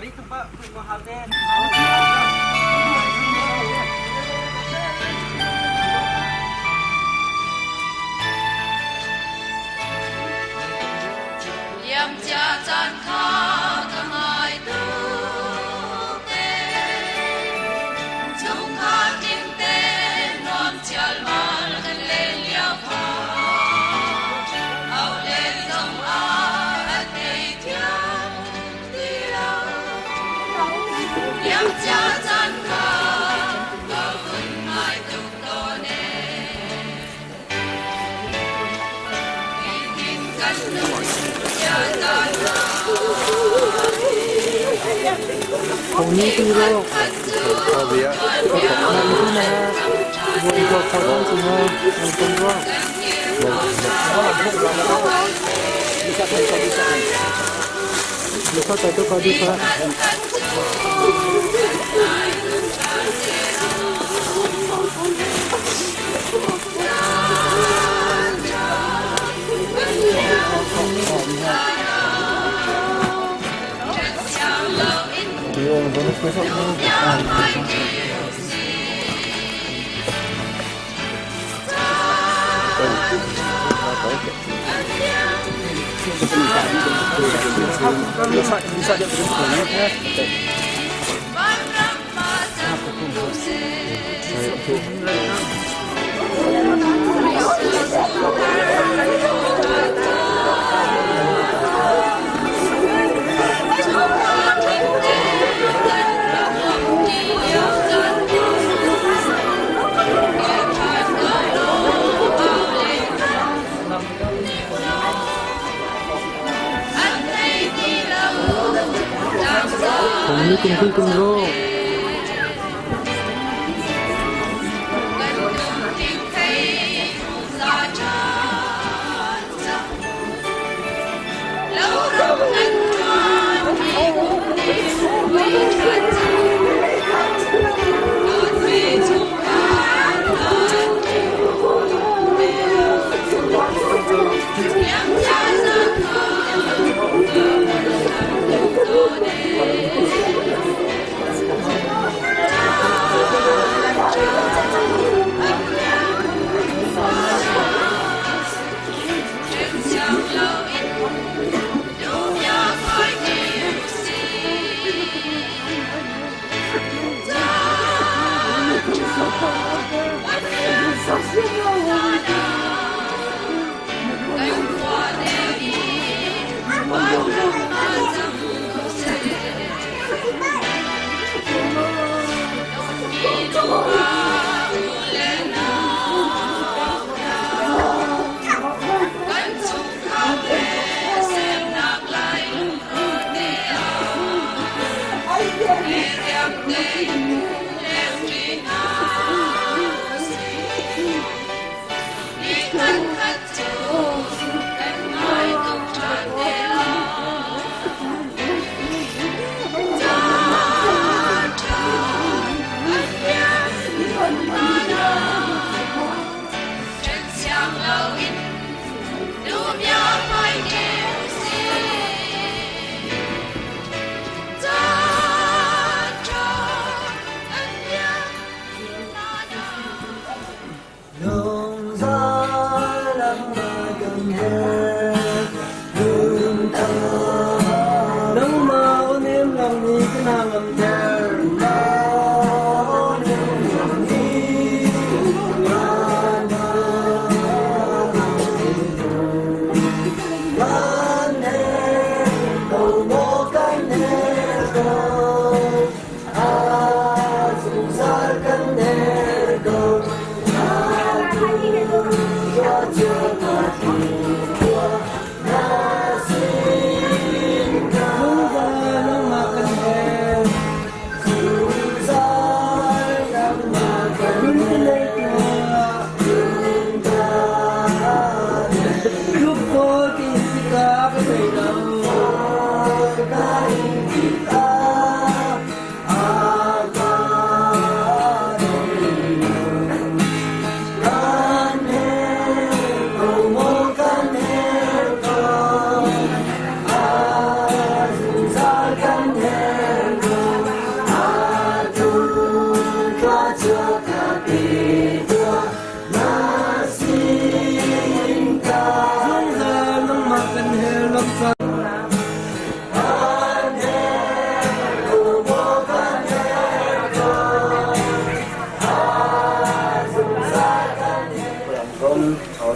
Tadi tuh Pak, mahal deh. Yam cha chan kha ka ngai tu te chung kha tim te nom chal mal kan le liao kha au le zong a te thiam ti lo Yam cha chan kha ka hun ngai tu to ne in kan nu 공유기로 밥이야? 남기나 뭐 이거 가방지나 어떤 거 bisa satu kali Pak. Yung bonus besok bisa dia berhenti ya. Ini tunggu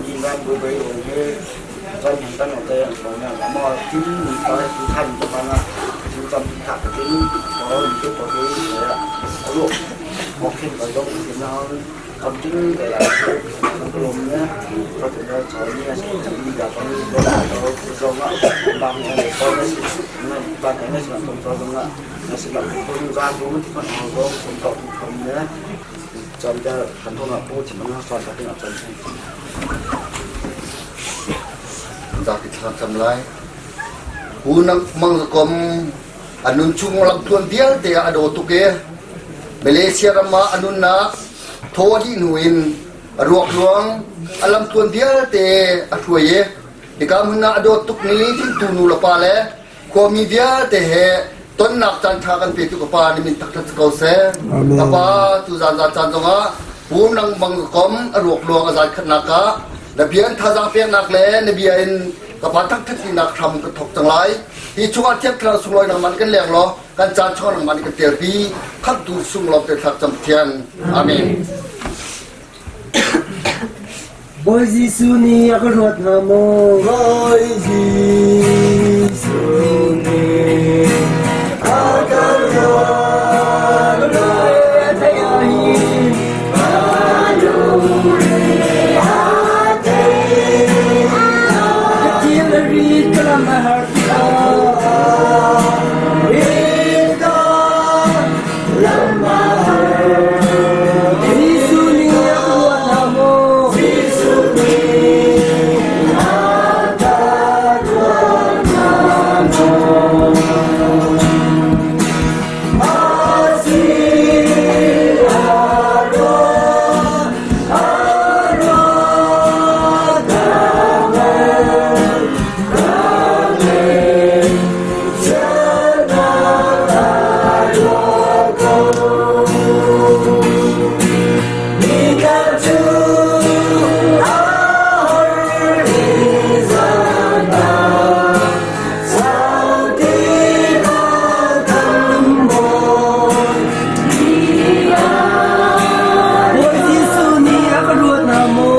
nhìn ra bữa bấy rồi thế cho những tân ở đây rồi là có mò chín có thành cho bạn là chúng ta thả cái có những cái có cái đấy là có luộc một khi có giống thì nó còn trứng để là cái lùm nhá có thể là cho như là sẽ đi gặp con cái là có giống á bằng này con nó bạn thấy nó sẽ làm cho giống á nó sẽ làm không gian cũng thì phần nào có cộng không nhá cho ra thành thôn là cô chỉ muốn soạn ra cái nào chânจากที่ทำไรผู้นำมังสกมอนุนชุงลำทวนเดียวแต่อโดตุเกเมเลเซียรามาอนุนนักโทดีหนุวินรวกหลวงอลำทวนเดียวแต่อถวยเด็กมึงน่าอโดตุกนี้ที่ตูนูละปาเลความมีเดียวแต่เหต้นนักจันทากันเปียตุกปานี่มันตักทัศกาเสกปาตุจานจันจงะผู้นำมังสกมรวกหลวงอาจารย์ขณะกะนบีอันท่าจังเปียนักเล่นบีอันกับพันทักที่นักทำกระทบจังไรที่ช่วงเทียบคราสุงลอยน้ำมันกันแรงล้อการจานช่อน้ำมันกันเตียบีขับดูสุงลอยแต่ทักจำเทียนอาเมน Boy Jisuni aku ruat namo Boy Jisuni akan ruat tayahi read kalam heart read God lama Jisuni aku ruat namo Jisuni akan ruat namo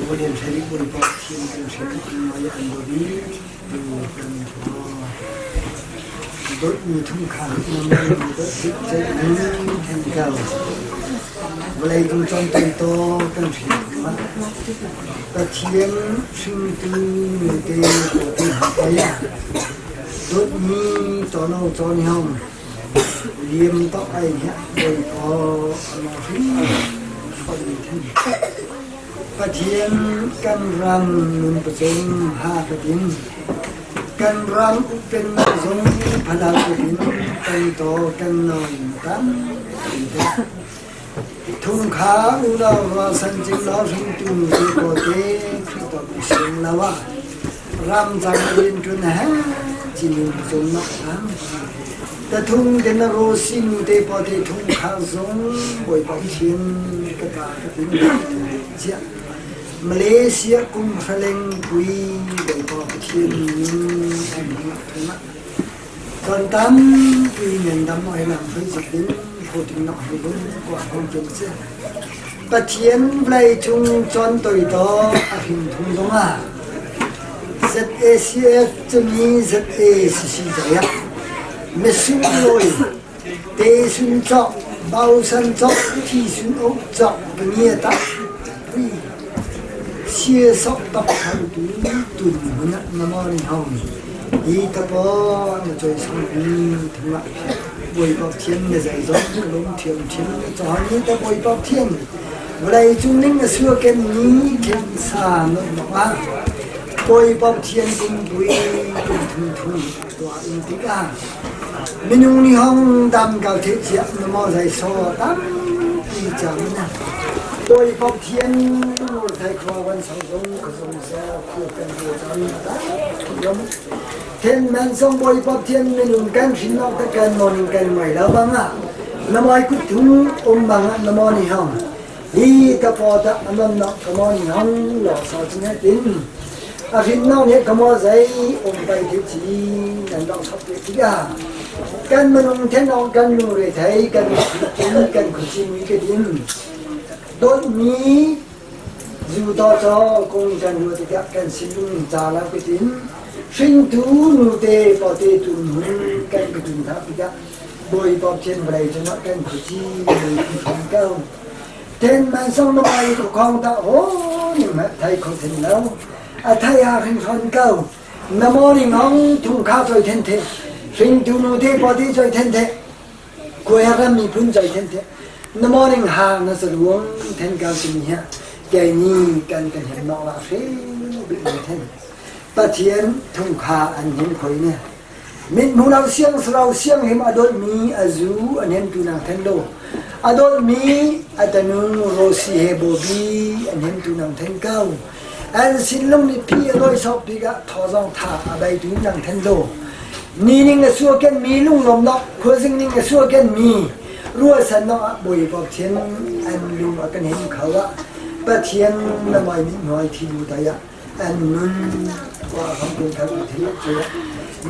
Kemudian saya berpakaian dan saya kembali andori dengan bermutumkan nama berjaya tenggal. Mulai contoh itu dan siapa kecian sungguh mudi kopi hapaya. Dutmi tono tonham liam tak ayah berpo alafinประเทียนกันรังนุนประจงหากระดินกันรังเป็นสงพลากระดินกันโตกันนอนกันทุ่งขาอุดาวาสันจิลาสิงตุนที่โกเตคริสตบุษลาวารำจังเรียนจนแห่จินุจงนักน้ำแต่ทุ่งเดนโรสินุเตปอเตทุ่งขาสงบอยประเทียนกระตากระดินเจ้ามาเลเซียกุมพลังกุยโดยพอเทียนแห่งนักทุนตอนตั้มกุยเงินดำน้อยหลังเพื่อจะเป็นผู้ถึงนักให้รู้กว่าคนจนเสียประเทียนไล่ชุงจนตัวต่ออาหินทุนตรงอ่ะ ZACF จะมี ZACC จะยักไม่สุ่มเลยเตะสุ่มจอกเบาสันจอกที่สุ่มอกจอกเป็นเงี้ยตับเชี่ยสอบตับขันตุนมันน่ะน้ำมันหอมอีตะปอนจะสองปีถึงละบวยปอบเทียนเนี่ยใจร้อนลมเทียมเทียนจอนี้ตะบวยปอบเทียนเวลาจุงนิ่งเสือแกนี้เข็มสานบอกว่าบวยปอบเทียนกุมบุยกุมทุนตัวอินทิกามินุนี่ห้องดำเก่าเทียบน้ำมันใจโซ่ดำปีจังนะโดยพบเทียนไทยครวันสองสงกสมเสาเพื่อเป็นตัวจันทร์ยมเทียนมันสองโดยพบเทียนไม่นุ่งกันชินนอกตะกันนอนกันใหม่แล้วบ้างอ่ะน้ำมันกุถุงบ้างอ่ะน้ำมันนี่ห้องอีกระปอดน้ำมันนอกน้ำมันนี่ห้องหล่อสาวจินตินอาทิตย์น้องเนี่ยขโมยใจไปที่จีนั่นดอกทับเด็กที่อ่ะกันมันเทียนนอกกันนู่นเลยไทยกันกันขุชิมีกันดินโดยมีอยู่ต่อจอคงจะอยู่ที่กันสิลุงจาลาไปถึงสิ่งทูนูเตปอเตตุนหุ่นกันไปถึงทับที่โดยปอบเช่นไรจะนักกันขุชีโดยที่ทำเก้าเทนมันส่งมาไปกับของตาโอ้นี่แม่ไทยเขาถึงแล้วไทยอาเป็นคนเก้าน้ำมันน้องทุ่งข้าวใจเทนเทสิ่งทูนูเตปอเตใจเทนเทกุยกันมีพื้นใจเทนเทน้ำมันหาหนังสือหลวงเทนการสิ่งนี้แกนี่กันเห็นนอกละเสียบิดเทนตะเทียนทุ่งขาอันเห็นคอยเนี่ยมิดมูเราเสียงเห็นอดมีอาจูอันเห็นตุนังเทนโดอดมีอัตนุโรซีเฮโบบีอันเห็นตุนังเทนเก้าอันสิลงในพี่อร่อยชอบพี่กะทอซองท่าอะไรตุนังเทนโดนี่นิ่งกับสัวกันมีลุงลมนกคุยสิ่งนิ่งกับสัวกันมีรู้สันนอบวยปอบเทียนอันลุงกันเห็นเขาว่า ประเทียนละไม่นิดหน่อยที่ดูแต่ยะอันนั้นว่าคำเป็นคำที่เจอ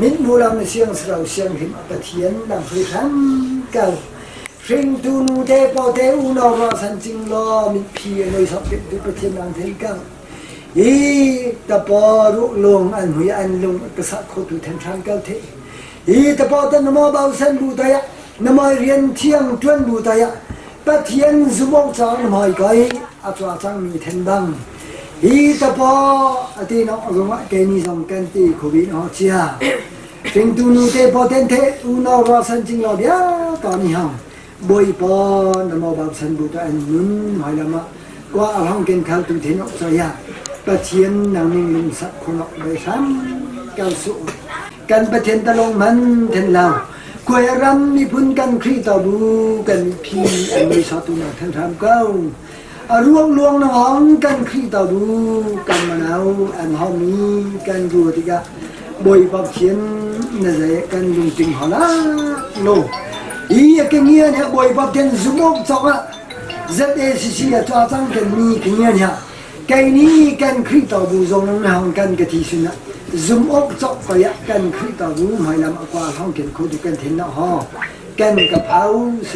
มิตรมูลำเสียงเราเสียงหิมประเทียนดังเพลงเก่าเพลงตูนูเตปอเตอุนอราสันจิงลอมิตรพีเลยสับเด็ดประเทียนดังเพลงเก่าอีตะปอรุลงอันหุยอันลงกษัตริย์โคตุแทนทางเก่าเทอีตะปอตันนโมบาวสันบูตายะนโมเรียนเทียงจวนบูตายะประเทียนสุวงจางนโมไกอาจารย์จังมีเทนดังอีตะปออดีนอรงะเกนิสงกันตีโควิดฮอเชียถึงตูนูเตปอเตนเทอุนอราสันจิงลอเดียตอนนี้ฮังบอยปอนโมบาวสันบูตาอันนุนหอยละมะกว่าห้องเกณฑ์ข่าวตุเทนอจอยาประเทียนนางนิ่งลุงสักคนออกไปซ้ำเก้าสุกันประเทียนตะลงมันเทนลาวควยรำมีพุนกันครีต่อบูกันพีอันมีสอตุนาทั้งทำเก้าร่วงลวงน้องกันครีต่อบูกันมะนาวอันหอมนี้กันดูติกะบอยปอบเทียนน่าจะกันลุงจิงหอละโลอีกันเงี้ยเนี่ยบอยปอบเทียนสมบูรณ์จังอะZACC จ้าจังกันมีกันเงี้ยเนี่ยไก่นี้กันครีต่อบูทรงน้องกันกะทิสุนะซุมอกจอกก็อยากกันครีต่อบูหมายลำกว่าห้องเก็บโคตรกันเห็นนะฮะกันกับเขา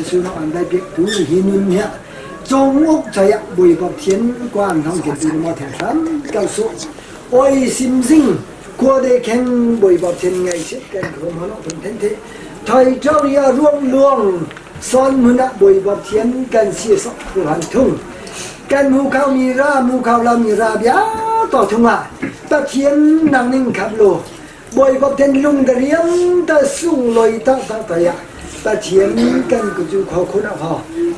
สุนัขอันใดเปียกตูหินุนเนี่ยจงอกใจอยากบุยบอกเทียนกว้างห้องเก็บตูมาแทนซ้ำเก้าสุโอ้ยซิมซิงกลัวได้แข่งบุยบอกเทียนไงเช่นกันของมันเป็นเทนเทไทยเจ้าเรียร่วงลวงซ้อนมือนะบุยบอกเทียนกันเสียสกผู้หันทุ่งกันมูเขามีรามูเขาเรามีราบยาต่อทุ่งอ่ะตะเทียนนางนิ่งขับโลบอยบอกเทนลุงตะเรียมตะสุ่งลอยตะตะยะตะเทียนกันก็จูขอคุณอ่ะพอ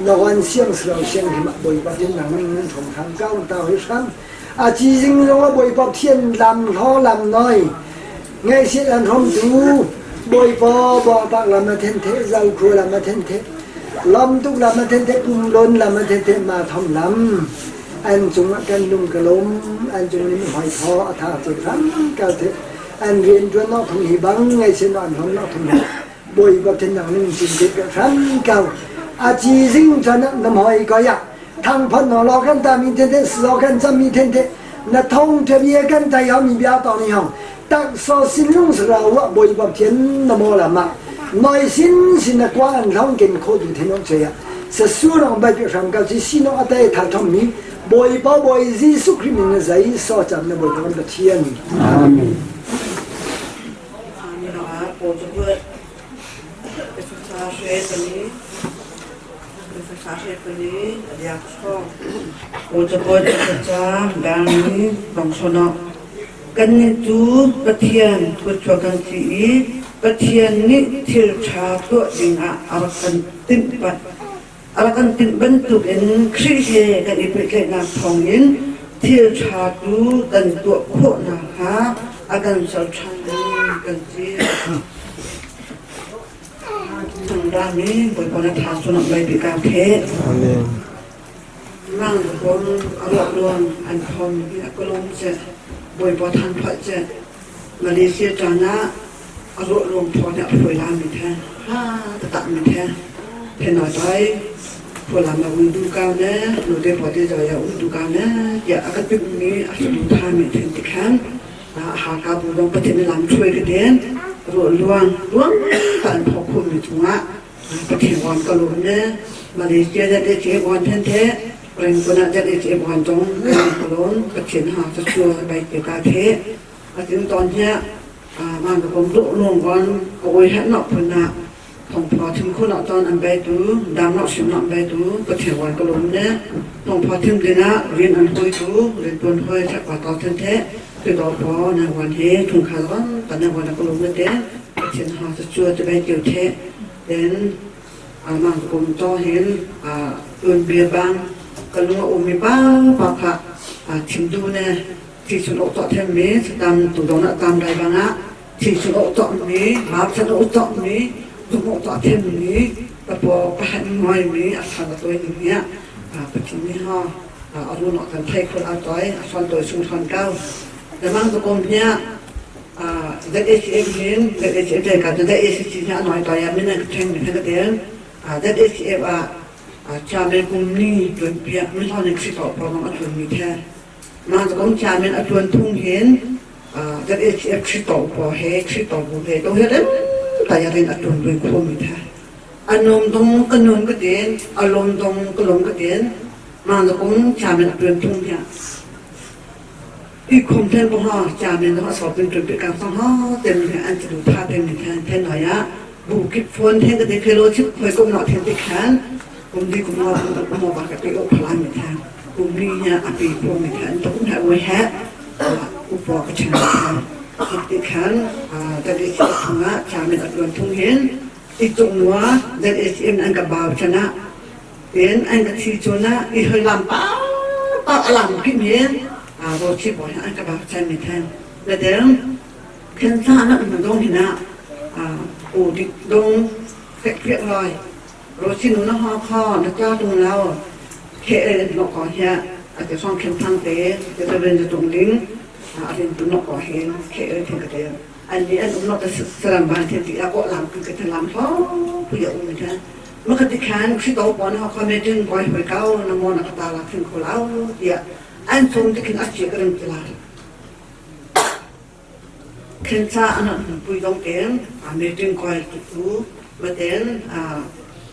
นวันเสียงเราเสียงหิมะบอยบอกเทนนางนิ่งนั้นถมทางเก้าตาให้ซ้ำอาจีจริงเราว่าบอยบอกเทียนลำท้อลำน้อยไงเสียอันทมดูบอยบอกปากลำมาเทนเทเราครัวลำมาเทนเทลำทุกลำมาเทนเทปุ่มล้นลำมาเทนเทมาทำลำอันจงกันลุงกระล้มอันจงนี้หอยทออาถาจะครั้งเก่าเถอะอันเรียนจนนอกทุ่งหิบังไงเช่นอันของนอกทุ่งหิบอยกับเทนนังนึงจินเด็กครั้งเก่าอาจีซิงจนน้ำหอยก็อยากทางพันหนอลอกันตามีเทนเทสลอกันจะมีเทนเทนาทงเทียกันใจเขามีเบียตอนนี้ห้องตักโซสินลุงสระวะบอยกับเทียนน้ำมอละมาน้อยสินนักว่าอันท้องกินโคดูเทนองเสียสสุรังใบเปียรังกับที่สินอัตยทัดทอมนี้บอยป้าบอยจีสุครีมินใจสอจับในบอยกันเทียนอาเมนอาเมนอาโปรดเพื่อเป็นภาษาเชฟนี้เป็นภาษาเชฟนี้อยากชอบโปรดเพื่อภาษาดังนี้บางส่วนกันนี่จูประเทียนกุศลกันที่ประเทียนนี้ที่ชาตัวเองอารักันติดปัดakan bentuk in krisi kan ipiklet na thongin thil chatu kan tu kho na ha akan salchan kan ji tangdami boy bona thasu na bai bika phe amen mang kon alok luan an thom bi akolom che boy bo than pha che malaysia chana alok luan thona phoi la mi the ha ta mi the phe no taiพลังมาดูกันนะดูเดี๋ยวพอที่จะอยากดูกันนะอย่าอาการเป็นนี้อาจจะดูท่ามีถึงที่ขั้นหากการบุญประเทศในลำช่วยกันเด่นรัวล้วงการพอคุณมีจุงะประเทศวันก็รู้นะมาเลเซียจะได้เจ็บวันเท่ๆเป็นคนจะได้เจ็บวันจงก็รู้ประเทศหาจะช่วยไปเกี่ยวกับเทศถึงตอนนี้มันก็คงลุกลงวันโอ้ยให้หนักพนักต้องพอถึงคนละตอนอันใบตูดำนอกสิมนอกใบตูก็เที่ยววันก็ลงเนี่ยต้องพอถึงเดือนละเรียนอันคุยตูเรียนตัวคุยจากว่าต่อเท่ๆคือต่อพอในวันเฮถุงขาร้อนตอนในวันก็ลงเนี่ยเด่นเช่นหาจะช่วยจะไปเกี่ยวเทเด่นมันคงต่อเห็นอื่นเบียบางก็ลงว่ามีบ้างปากค่ะชิมดูเนี่ยที่สุดอกต่อเทมีตามตุ่ดงตามใดบางอ่ะที่สุดอกต่อมีมาสุดอกต่อมีทุกต่อเทียนนี้แต่พอไปหันหน่อยนี้อาคารตัวอย่างเงี้ยปัจจุบันฮะเอาดูหน่อยกันไทยคนเอาตัวอาคารตัวชุมชนเก้าแต่บางตัวคนเนี้ยเด็กเอชเอฟเห็นเด็กเอชเอฟเด็กกันเด็กเอชซีเนี่ยหน่อยตัวยังไม่นั่งแข่งเหมือนกันเดิมเด็กเอชเอฟ จาเป็นกลุ่มนี้จนเปียกไม่เท่าในที่ต่อพอต้องอัดวนมีแท้มาจากของจาเป็นอัดวนทุ่งเห็นจะเอชเอฟที่ต่อพอเฮที่ต่อบุเฮต้องเห็นแต่ยังเป็นอัดวนด้วยความมีแท้อารมณ์ตรงกระนนก็เด่นอารมณ์ตรงกระลมก็เด่นมาจากของจาเป็นอัดวนทุ่งเนี่ยอีกคนเท่าพ่อจาเป็นต้องสอบเป็นจุดเป็นการสองห้อเต็มเลยอันจะดูภาพเต็มเลยแทนหน่อยอะบุกิฟอนเท่ก็ได้เคยรู้ชิบเคยก้มหน้าเท่ติดแขนกลุ่มที่กลุ่มเราต้องมาบักกับอุปลานเหมือนกันกลุ่มนี้เนี่ยอภิพรมเหมือนกันต้องหาไว้แฮะอุปกรณ์ชนะติดแขนแต่ได้ชิบทำงานจาเป็นอัดวนทุ่งเห็นอีกตรงว่าได้เอ็มอันกับบ่าวชนะเป็นอันกับทีชนะอีเฮลัมป้าอลัมพิมเห็นเราชิบบ่อยอันกับบ่าวชนะเหมือนกันแต่เดี๋ยวเข็นซ่านั่นมันต้องเห็นนะอูดิดงเพียรอยรถชิ้นนู้นห่อข้อนักจ้าตรงเราเคเอ็นนกก่อเฮียอาจจะซ่อมเข้มทางเตะจะเป็นจะตรงลิงอาจจะตุนนกก่อเฮียเคเอ็นเทนกระเดียอันนี้อันนู้นนกจะสลัมบานเทนติอาก็หลังคือกระทำลำท้อผู้ใหญ่อุ้มกันเมื่อกี้แขนที่โตปอนเขาเขาไม่ดึงปล่อยหัวเก้านโมนักตาลักถึงคนเราเดี๋ยวอันทรงที่ขึ้นอาชีพกระดิ่งตลาดเข็นซ่าอันนั้นปุยตรงเตียงไม่ดึงคอยtutùมาเตียง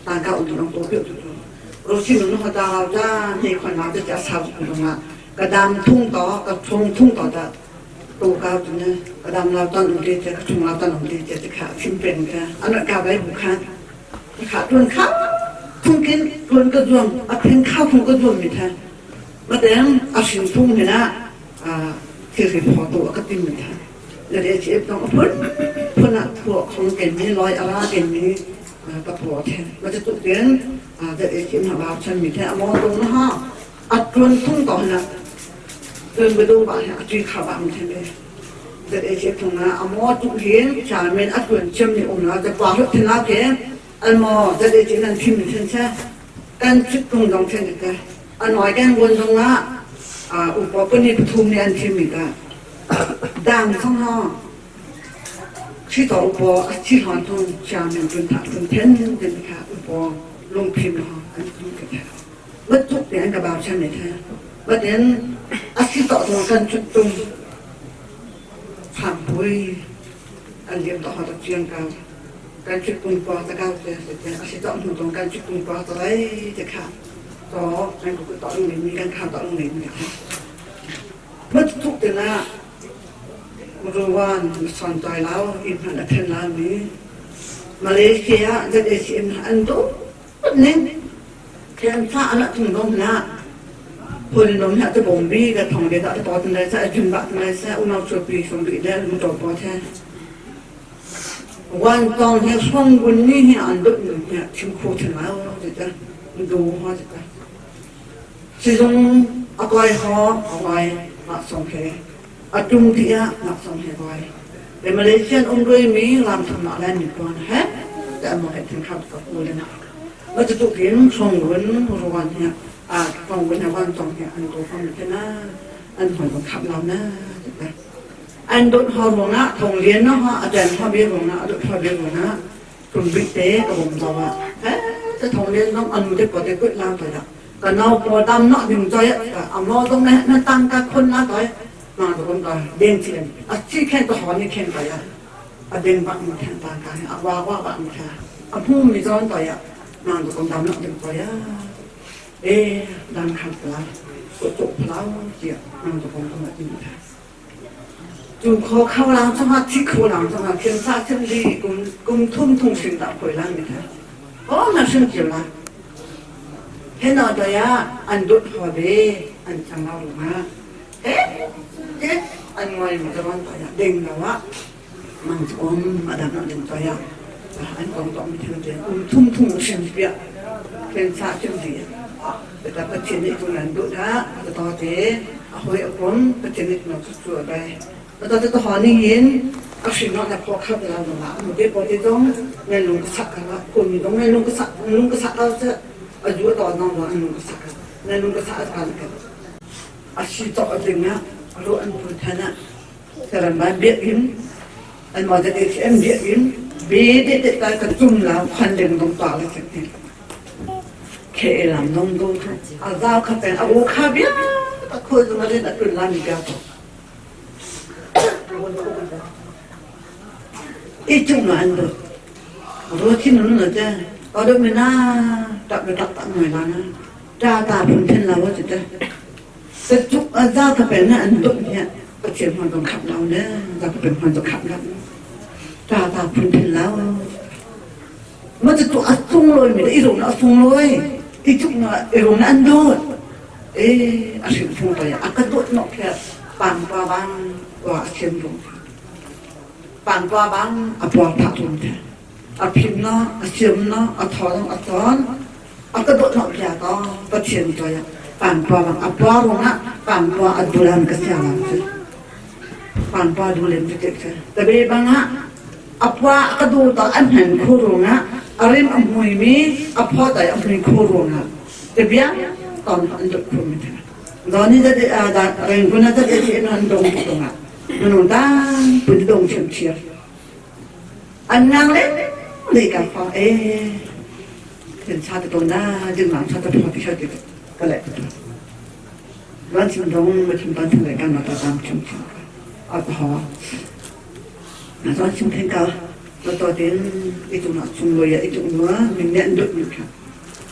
ต่างกันอุ่นตรงตัวเปียกtutùเราชิมนู้นเขาตาเราจ้าในคนเราจะสาวตรงนั้นกระดามทุ่งต่อกับทุ่งต่อจะตัวก้าวตรงนี้กระดามเราตอนอุ่นดีจะกระทุ่งเราตอนอุ่นดีจะขาชิมเป็นกันอันนั้นก้าวไปบุคคลขาทุนข้าวทุ่งกินทุนกระดวงเอาเพียงข้าวทุ่งกระดวงไม่ทันมาเตียงเอาชิมทุ่งเห็นนะที่สิพอตัวก็ติ้มไม่ทันเดี๋ยวเชฟต้องพุ่นอ่ะพวกของเก่งนี้ลอยอาราเก่งนี้ตะโพแทนมันจะตุกเตียนเดี๋ยวเชฟหาบ่าวฉันมีแค่มองตรงนะฮะอัดรวนทุ่งต่อนะเดินไปดูบ่าวจีขาบ่าวมันแทนเลยเดี๋ยวเชฟตรงนั้นมองตุกเห็นชาเมนอัดรวนเชื่อมในองค์เราจะกว่าทุกทีแล้วแค่อันมอเดี๋ยวเชฟนั่นทิมเช่นใช่การชิดตรงตรงเช่นเดียวกันอันหน่อยแกงวนตรงนั้นอุปกรณ์นี้ปฐุมในอันทิมอีกดังข้างนอกที่ต่ออุปกรณ์ที่หอนตรงจามันเป็นถังเป็นเทนเป็นค่ะอุปกรณ์ลงพิมพ์หออันนี้ก็ได้เมื่อทุกอย่างกับบ่าวฉันเลยแท้เมื่อเดือนอาทิตย์ต่อตรงกันจุดตรงผ่านปุยอันเดียวต่อหอตะเจียงกันการจุดตรงปอตะเก้าจะอาทิตย์ต่อตรงกันจุดตรงปอตะไรจะขาดต่อการกุศลต่อตรงนี้มีการขาดต่อตรงนี้นะคะเมื่อทุกเดือนละรู้ว่าสอนใจแล้วอินพันธ์เทนลามีมาเลเซียจะได้ชิมอันตู้นึงแค่ท่าอันนั้นถึงตรงนั้นคนน้องเนี่ยจะบ่มบีกับทองเดียดจะต่อตั้งแต่จะจุนบัตตั้งแต่จะอุณหภูมิปีสองปีได้มันต่อพอแท้วันตอนที่ช่วงวันนี้เนี่ยอันดุเนี่ยชิมโคตรแล้วจะดูว่าจะสิ่งอะไรหออะไรมาส่งให้อาจุงที่อ่ะมาส่งให้ไว้แต่มาเลเซียองค์ด้วยมีรำทำอะไรหนึ่งตัวนะฮะแต่มาให้ถึงคำกับกูเลยนะเราจะตุกเห็นส่งวันวันเนี่ยส่งวันวันส่งเนี่ยอันตัวฟังแค่นั้นอันหอยบังคับเรานะอันดุฮอร์โมนทงเรียนเนาะอาจารย์ฮอร์เบียร์โมนะดุฮอร์เบียร์โมนะคุณบิ๊กเต้กับผมเราอ่ะจะทงเรียนต้องอันมันจะปวดจะกุ้ยลามไปละก็เราพอดำเนาะดึงใจอ่ะเอาล้อตรงนี้นั่นตั้งกับคนละต่อยมาตรงกันเด่นเทียนที่แค่ตัวหอนี่แค่ต่อยอ่ะเด่นบ้างมันแค่ต่างกันว่าบ้างมันแค่พุ่งมีซ้อนต่อยอ่ะมาตรงดำเนาะดึงต่อยอ่ะดำขัดละกดจุกเล้าเจี๋ยมาตรงกันแบบนี้ค่ะจุดคอเข้าหลังสมาธิเข้าหลังสมาธิซาเช่นดีกุมทุ่มทุ่งสิ่งต่างๆหลังนี่ค่ะโอ้น่าสนใจละเห็นเอาตัวอย่างอันดุดหัวเบอันจังเราหรือมาอันงอยมันจะร้อนตัวอย่างเด้งแล้วว่ามันจะอมมาดับนั่นเด้งตัวอย่างอันกองมีเท่าเดียวทุ่มสิ่งเปียเป็นซาเช่นดีแต่ถ้าประเทศนี้ตัวนั้นดุนะแต่ต่อเจ๊เอาไว้เอาคนประเทศนี้เราช่วยไปแล้วตอนที่ตัวหอนี่เห็นเอาสิ่งนั้นพอเข้าไปแล้วหนูมันเดี๋ยวพอที่ต้องในลุงกษัตริย์กันละคนมีต้องในลุงกษัตริย์เราจะอายุต่อน้องเราลุงกษัตริย์ในลุงกษัตริย์กันกันอาชีพต่อจริงนะรู้อันพูดท่านะแต่ละบ้านเบี้ยยิ้มอันมาจะเอ็มเบี้ยยิ้มเบี้ยเด็ดแต่กระจุ่มแล้วพันเดินตรงต่อเลยสักทีแ เคลำน้องดูทุกอาเจ้าข้าเป็นอาวุธข้าเบี้ยตะคุยมาเล่นตะกุนลามีกาตัวอีจุ่มอันเดียวรู้ที่นู้นเหรอจ๊ะเอาดูไม่น่าตักไปตักหน่อยนะจ้าตาพุ่งเช่นเราว่าจะแต่จุกอาเจ้าข้าเป็นนั่นอันดุเนี่ยก็เชื่อมันต้องขับเราเนี่ยเราก็เป็นมันต้องขับเราจ้าตาพุ่งเช่นเรามันจะตัวอัดซุ่งเลยไม่ได้อีหลงอัดซุ่งเลยอีจุกน่ะอีหลงอันโดดอาชีพซุ่งไปอ่ะก็โดดนกแค่ปังปลาบังว่าเชื่อมลงปังปลาบังอ่ะปลาผักลงแท้อ่ะพิมพ์เนาะอ่ะเชื่อมเนาะอ่ะถอนอ่ะถอนอ่ะก็โดดนกแค่ก็เชื่อมตัวอ่ะปังปลาบังอ่ะปลาลงอ่ะปังปลาอ่ะดูแลมันก็เสียหลังใช่ปังปลาดูแลมันจะเจ็บใช่แต่เบบางอ่ะapa kadu tak anhan kurunga arim amui mi apa dai amui kurunga tebia ton anduk kumita doni jadi ada renguna jadi nan dong kurunga menundang berdong cemcir anang le ka fa ken satu tona jeung satu pati satu kale wan sim dong macam bantu kan mata tam cemcir apa hawa nói chung thành cao nó to đến cái chỗ nào chung rồi cái chỗ nữa mình nhận được được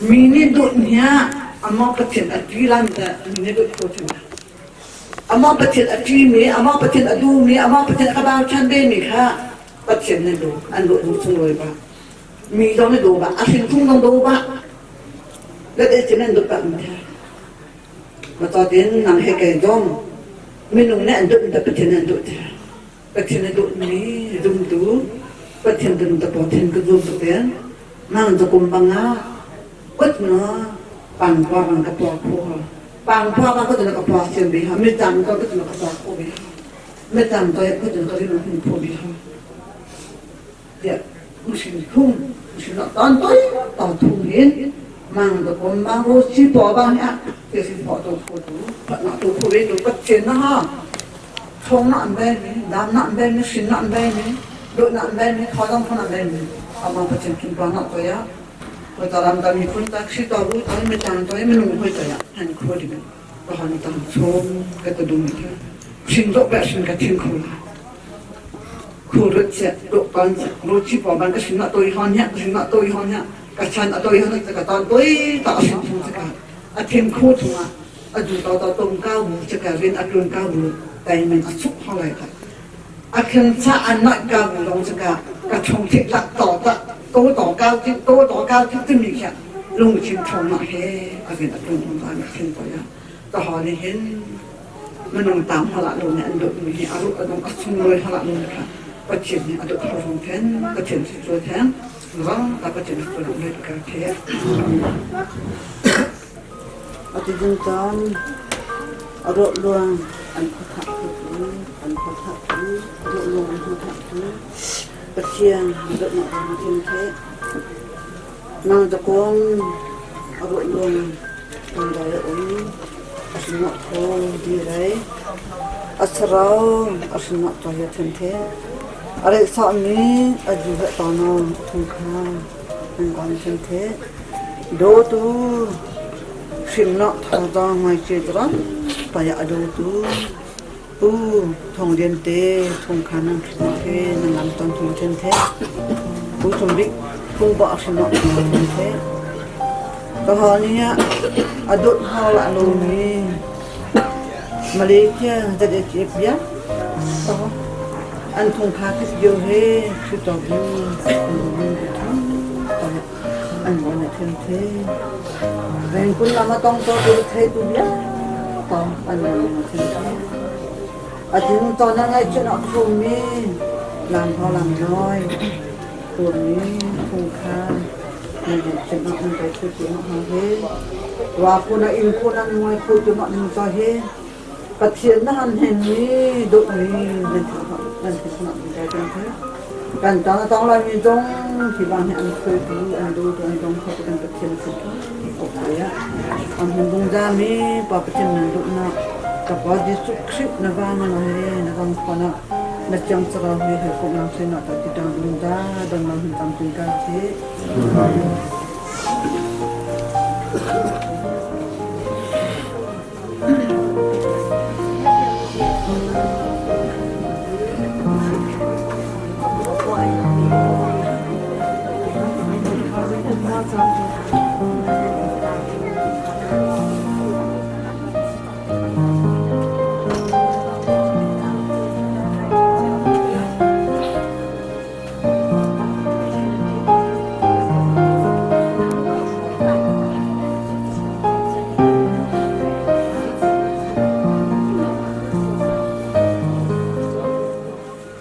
mình nên đột nhá amma phát triển ở truy lan là mình nên đột cô chung amma phát triển ở truy mi amma phát triển ở du mi amma phát triển ở bao chân bên mi khác phát triển nên đồ ăn đột chung rồi ba mi đó mới đồ ba ăn xin chung đâu ba lấy để chỉ nên đột bạn mình mà to đến nằm hay cái dom mình nung nên đột tập phát triển nên đột Pagkina doon ni dumdu, pagkina doon tapotin ko dumdu yan, nang takumbang nga, wat na, pangpawang kapwa ko, pangpawang ko doon kapwa siya biha, mitang ko doon kapwa ko biha, mitang ko doon kapwa ko biha. Dia, musin na tantoy, tatuhin, mang takumbang ko, si po bang ya, kasi po to po to, pat na to po rin, pagkina ha. Không nặng bên này, đám nặng bên này, xin nặng bên này, đội nặng bên này, khó không nặng bên này. Amma phát triển kinh tế nặng thôi á. Rồi ta làm ta mình cũng ta khi taรู้tới mình chàng tới mình không hơi tới á, hành khôi đi mình. Và hành ta xuống cái tự đúng như thế. Xin độ bẹ xin cái thiên khôi. Khôi rất chết, độ con chết, rồi chỉ bỏ bằng cái xin nặng tôi hòn nhá, xin nặng tôi hòn nhá. Cái chân ở tôi hòn cái toàn tôi tạo xin không tất cả. Thiên khôi thôi mà. Dù tao tông cao bù, chắc cả viên trường cao bù. Tại mình có xúc hoa lại thật khi xa anh nói cao của lòng sẽ cả trong thiết lạc tỏ tạ tố tỏ cao chứ tin mình chẳng luôn chìm trong mạng hết vì đã luôn không phải là thiên tội ta hỏi đi hết mình nông tám họ lại luôn nhận được mình hiện ở lúc ở trong các xung đôi họ lại luôn cả và chuyển ở được họ không thế và chuyển sự rồi thế vâng ta có chuyển sự rồi được cả thế ở trên dân con ở độ luôn anh có thắc thứ độ luôn anh có thắc thứ bất chiang độ nọ trên thế mang cho con ở độ luôn còn đấy ống ở sinh nọ thô đi đấy ở sau ở sinh nọ cho hiện trên thế ở đây sao mi ở dù vậy tao nó thùng kha anh còn trên thế đô tu sinh nọ thằng ta ngoài chơi đó tại ở đâu tu thùng điện tê thùng khả năng thế nên làm toàn thùng trên thế thùng định thùng bọ sinh nọ trên thế có họ như nhá ở đốt họ lại luôn đi Malaysia jadi chip ya anh thùng khá cái vô hết cứ tao đi anh gọi là thiên thế về cũng làm mà tông tôi được thấy tôi biết tao anh gọi là thiên thế ở chúng tôi đang ngay chuyện họ cùng đi làm họ làm nói cùng đi cùng khá nên chuyện họ không phải chuyện họ hết và cô đã in cô đang ngoài cô chuyện họ đừng cho hết và chuyện nó hành hình đi đội đi lên thử họ cái thế cần cho nó lại như trong thì bạn hẹn khơi thì anh đôi cho anh trong không có cần chuyện gì ok á anh hình dung ra mi bảo cái chuyện này đụng nào các bạn đi xuất khích nó vào nó nó còn còn nó chẳng sao hết hết cũng làm thế nào tại chỉ đang dung ra đang làm hình tam tình ca thế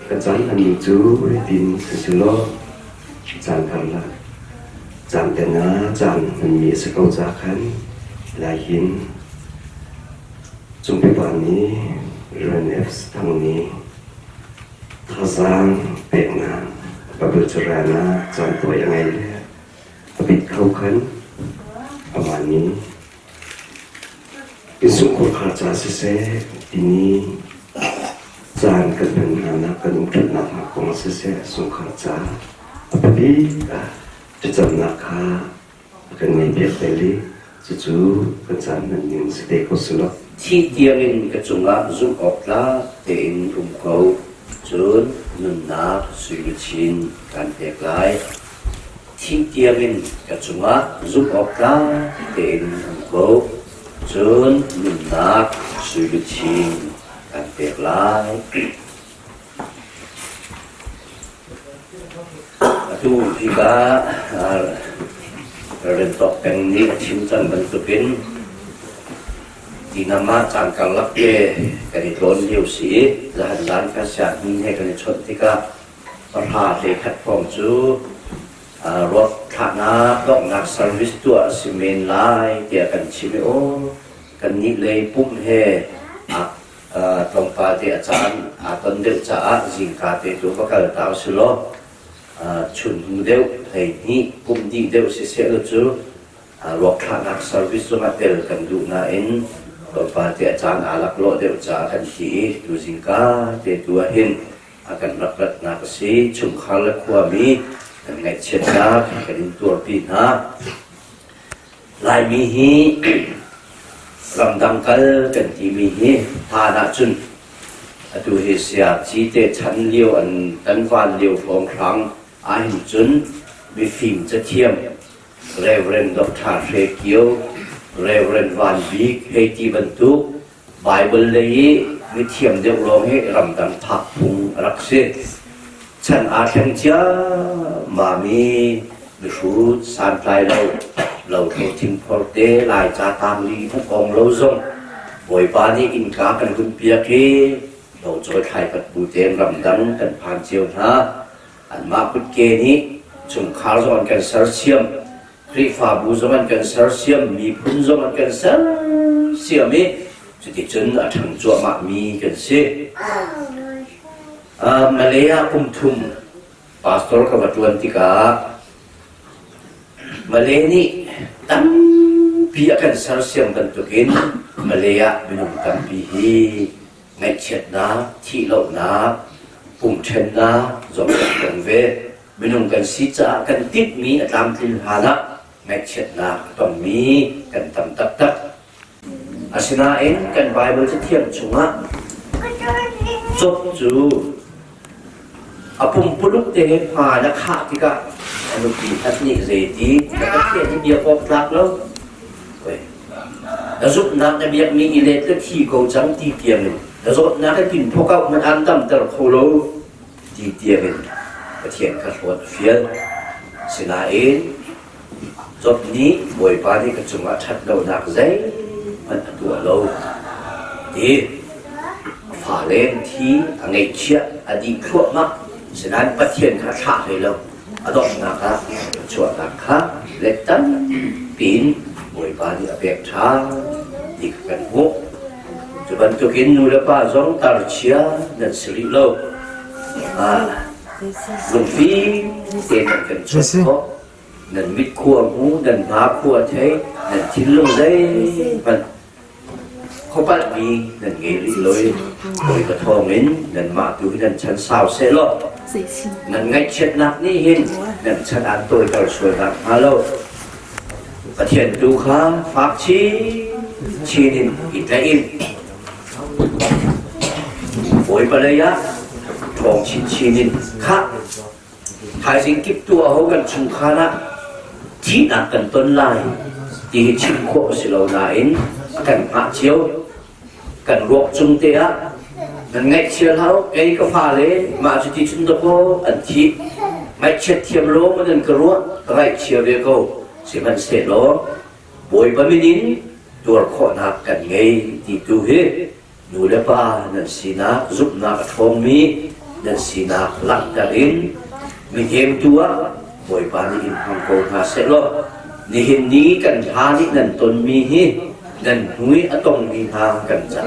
Kecan anicu ritin sesilo jan karla jan tena jan mi sekau jakan lain jumpi bani renef tangni khazang pekna babelcerana jan to yang ai abit kau kan amani isungkur kharca sese ini Jangan kebenaran kenuntut nama kongsi sungkarca, apabila jejak nakha akan media teli cucu kencan yang sedekau sulap. Thi tiangin kecunga zum okla tein kau jun nunnak suyucin kan teklai. Thi tiangin kecunga zum okla tein kau jun nunnak suyucin kan teklai. Itu juga rentok yang ini cinta bentukin di nama cangkalak dari tahun diusi lahan kasih ini dari contika perhati kat pongju rot tanah dok nak servis tua simen lai dia akan cimeo kan nilai pun tong pati acan aton deu ca zingkate tu bakal tahu selo chun deu hei ni pum di deu se lu rot tanah servis tu matel kan du na in tong pati acan alak lo deu ca kan ti tu zingkate tu hin akan rapat na kasi chung khala kuami kan ngai cheta kan tur pi na lai mi hi Ramdang kal kan timi hi thana chun atu hi sia chi te chan liu an tan van liu phong khang a hin chun bi phim cha thiam Reverend Dr. Rekio Reverend Van Beek he ti bantu Bible lei bi thiam deu long he ramdang thak phung rakse chan a thang cha ma mi bi ru san plai lo lâu thâu thinh phật tế lại cha tam ly thúc ông lâu rong bồi ba ni in cá cần quân bia kia đầu trôi khai vật bùi tên rầm đắng cần phan chiêu ha anh ma bút kê ni chung khá rồi cần sar xiêm khi phá bù rồi cần sar xiêm mi phun rồi cần sar xiêm ấy chỉ thì chân ở thằng chuột mạ mi cần xe Malaya thum pastor ka batuan tika Maleni tam pi akan sarsiam bentukin Malaya minum tampi hi ngai chet na thi lo na pum chen na zom kan ve minum kan si cha kan tip mi atam tin hala ngai chet na tom mi kan tam tak tak asina en kan Bible cha thiam chunga chop chu apum puluk te pha na kha tika anu pi atni zeti ka ke ni dia ko plak lo oi azuk na na biak mi ile ka thi ko chang ti tiam ni azuk na ka pin phokau man an tam tar kholo ti tiam ni ka thian ka hot fiel sina en chop ni boi pa ni ka chunga that lo nak zai man tu lo ti pha len thi angai chia adi khuat mak senan pathian ka tha hai lo adok na ka chuat na kha letan pin boi pa ni apek tha dik kan ho chuban to kin nu la pa zong tar chia nan sri lo lung fi te kan chuat ko nan mit khua mu nan ma khua thei nan thin lo dai banเขาปั้นมีนั่นเงี้ยเลยโดยกระทงนั้นนั่นมาดูนั่นฉันสาวเซโลนั่นไงเช็ดนักนี่เห็นนั่นฉันอ่านตัวกระสวยนักมาโล ประเทศดูข้าฝากชีนินอิตาลีโอยปะเลยะทองชีนินข้าถ่ายสิ่งกิบตัวเขากันชุมคานะที่นักกันต้นลายที่ชิมโคสิเราหนาอินกันหาเชียวกันรวบจุงเตะนั่นไงเชียวเขาไอ้ก็ฟ้าเลยมาจุดที่ชุนตะโกอันที่ไม่เช็ดเทียมโลมันนั่นกระรัวไรเชียวเดียวก็สิมันเสร็จโลบวยปะมินินตัวขอนักกันไงที่ดูเฮนูเลปานั่นสีนักซุปนักทองมีนั่นสีนักหลักดารินมีเกมตัวบวยปานี่อินพังโกหาเสร็จโลนี่เห็นนี้กันพานี่นั่นตนมีเฮนั่นหุยอะตงมีทางกันจะ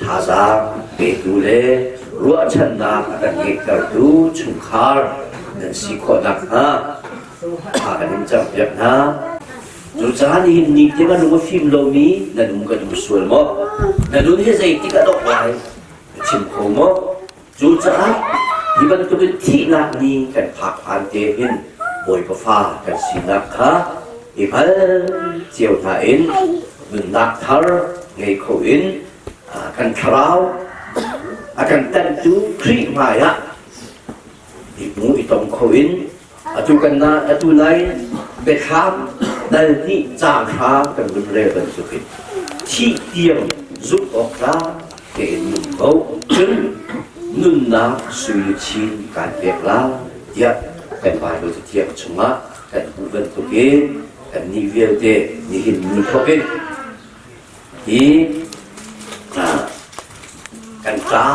ทาซาเปดูเลรัวชันนากันเกกดูชุมคาร์นั่นสีขอนักฮะพากันจับยักนะจุดสารนี่นี่ที่มันรู้ฟิล์มโลมีนั่นมันก็ดูสวยมั้งนั่นดูที่ใจที่ก็ต้องไปชิมโคมั้งจุดสารที่มันก็เป็นที่นักนี้กันผักพันเตหินบวยประฟ้ากันสีนักค่ะอีพันเจียวถ่ายอินมึงนักทาร์ไงเขาอินกันคราวกันเต้นจูครีมาฮะอีหมูอีตองเขาอินจูกันนะจูไหนเบ็ดข้ามในที่จ้างข้ากันรุนแรงกันสุดที่เตียงซุปออกราเกิดหนุ่มเขาจึงนุ่นนักสุยชินการเก็บล้างเยอะกันไปโดยเทียบชงะกันบุญตุกีกันนิเวศเดนิหินมุทกิที่กันจ้า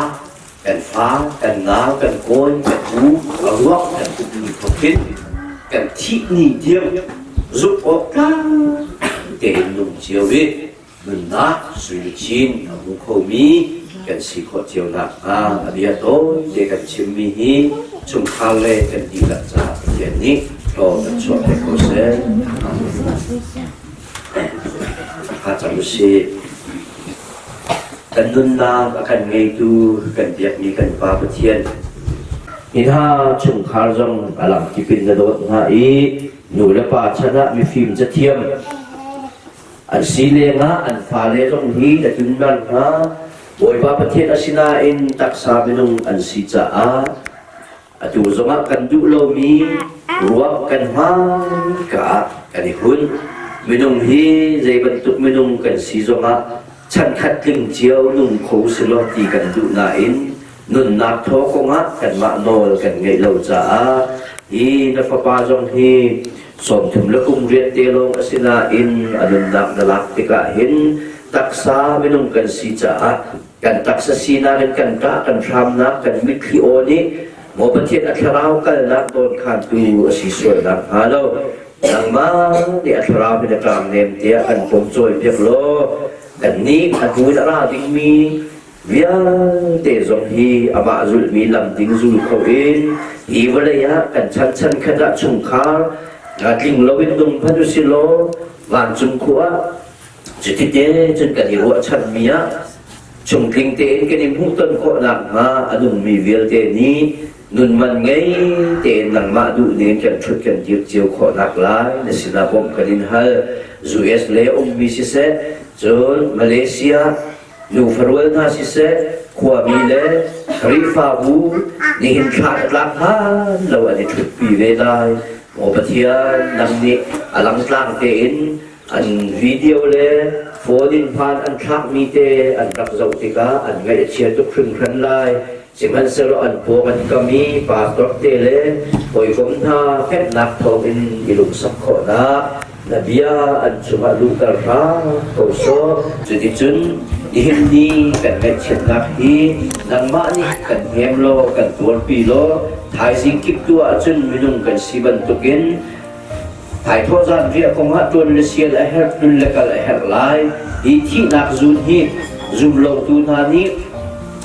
กันฟ้ากันหนาวกันโกยกันหูกันลวกกันตุกีทุกิกันที่นี่เดียวgiúp ốc để nung chiều đi mình nát suy chín ở vùng khâu mi cần xì khó chiều nặng ở địa tối để cần chim mi hi chung khao lê cần đi đặt ra tiền ní rồi đặt chọn để cô sẽ hát chẳng xì cần nung na và cần ngay tu cần việc mi cần ba bất thiênนี่ถ้าชุมคาร์จงอลังกิปินจะโดนหาอีหนูและป่าชนะมีฟิล์มจะเทียมอันสีเลงะอันฟ้าเลจงฮีแต่จุนบันฮะโวยว่าประเทศอาชินาอินตักษาเป็นองอันสีจ้าจูจงกันดูโลมีรวมกันฮากะกันอีกคนเป็นองฮีใจบรรทุกเป็นองกันสีจงฉันขัดลึงเจียวนุ่งเขาสลอตีกันดูนาอินนุ่นนักทอกงะกันมาโนกันไงเราจ้าอีนับป้าจงฮีส่งถึงละกุมเรียนเตลงอสินาอินอนุนักนลักติกะเห็นตักษาไม่นุ่งกันสีจ้ากันตักษาสีนากันกะกันพรำนักกันมิตรโอนี้หมอประเทศอัคราวกันนักโดนขันตูอสิสวยนักฮาโลนังมาที่อัคราวเป็นกลางเนมเตียกันผมจอยเพียบโลกันนี้อันดูดาราดิมีวิญเตจงฮีอามาจุลมีลำดิงจุลเขาเองอีวเลยะกันชันขณะชุมคาร์ลิงลวินดุงพันธุสิโลวันจุมขัวจุดที่เจจนกันที่หัวชันมีอะชุมลิงเตนกันที่มุ่งต้นโคนักมาอดุงมีวิลเตนี้นุนมันไงเตนนังมาดูเนียนกันชุดกันยืดเจียวโคนักหลายในสินาบมกันอินฮัลจูเอสเลอมมีสิเซจนมาเลเซียนูฟรเวลนาสิเซขวามีเลริฟาบูนี่เห็นขาดหลังฮันเราอันนี้ชุดปีเวลาโอปะเทียนังนี้อลังกลางเตนอันวิดีโอเลยโฟดินพานอันทักมีเตอันรักเจ้าติกาอันไงเชียร์ตุกครึ่งครันไลสิมันเสลอันพวกันก็มีปากตรอกเตเลปอยผมท่าแค่นักทองอินอิลุกสักขนะนบียอันชุมาลูกราเขาโซจุดจุนดิฮินดีกันเม็ดเช็ดนักฮีนังมานี่กันเฮมโลกันตัวปีโลถ่ายสิ่งกิบตัวจุนมินุงกันสีบันตุกินถ่ายทอดจานเรียกของฮัตตัวเลเซียและเฮร์ตุนและกันและเฮร์ไลอีที่นักจุนฮีจุมโลตุนานี้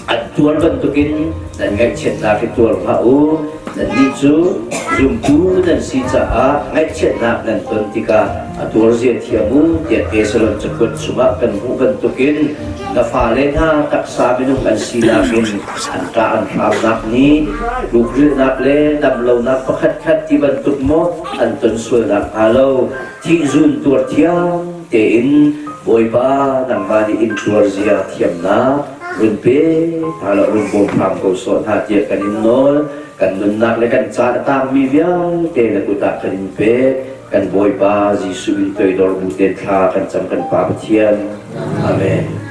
อันตัวบันตุกินนั่นไงเช็ดนักตัวพระอูนั่นนี่จูจุมตูนั่นสีจ้าไงเช็ดนักนั่นต้นติกาตัวเสียเทียมูเดียดเอสลอนจะกดสมัครกันหูบันตุกิน na falen ha tak sabi nung an sinakin an taan nak ni lukril nak le damlaw nak pakhat-khat ti bantuk mo an tonsul nak halaw ti zun tur tiang tein boy ba nang bani in tur zia tiam na run pe halaw run bom pram ko so ha tia kanin nol kan nun nak le kan cha ta mi biang te na kuta kanin pe kan boy ba Jisu in toy dor buten kha kan cham kan pa thian amen.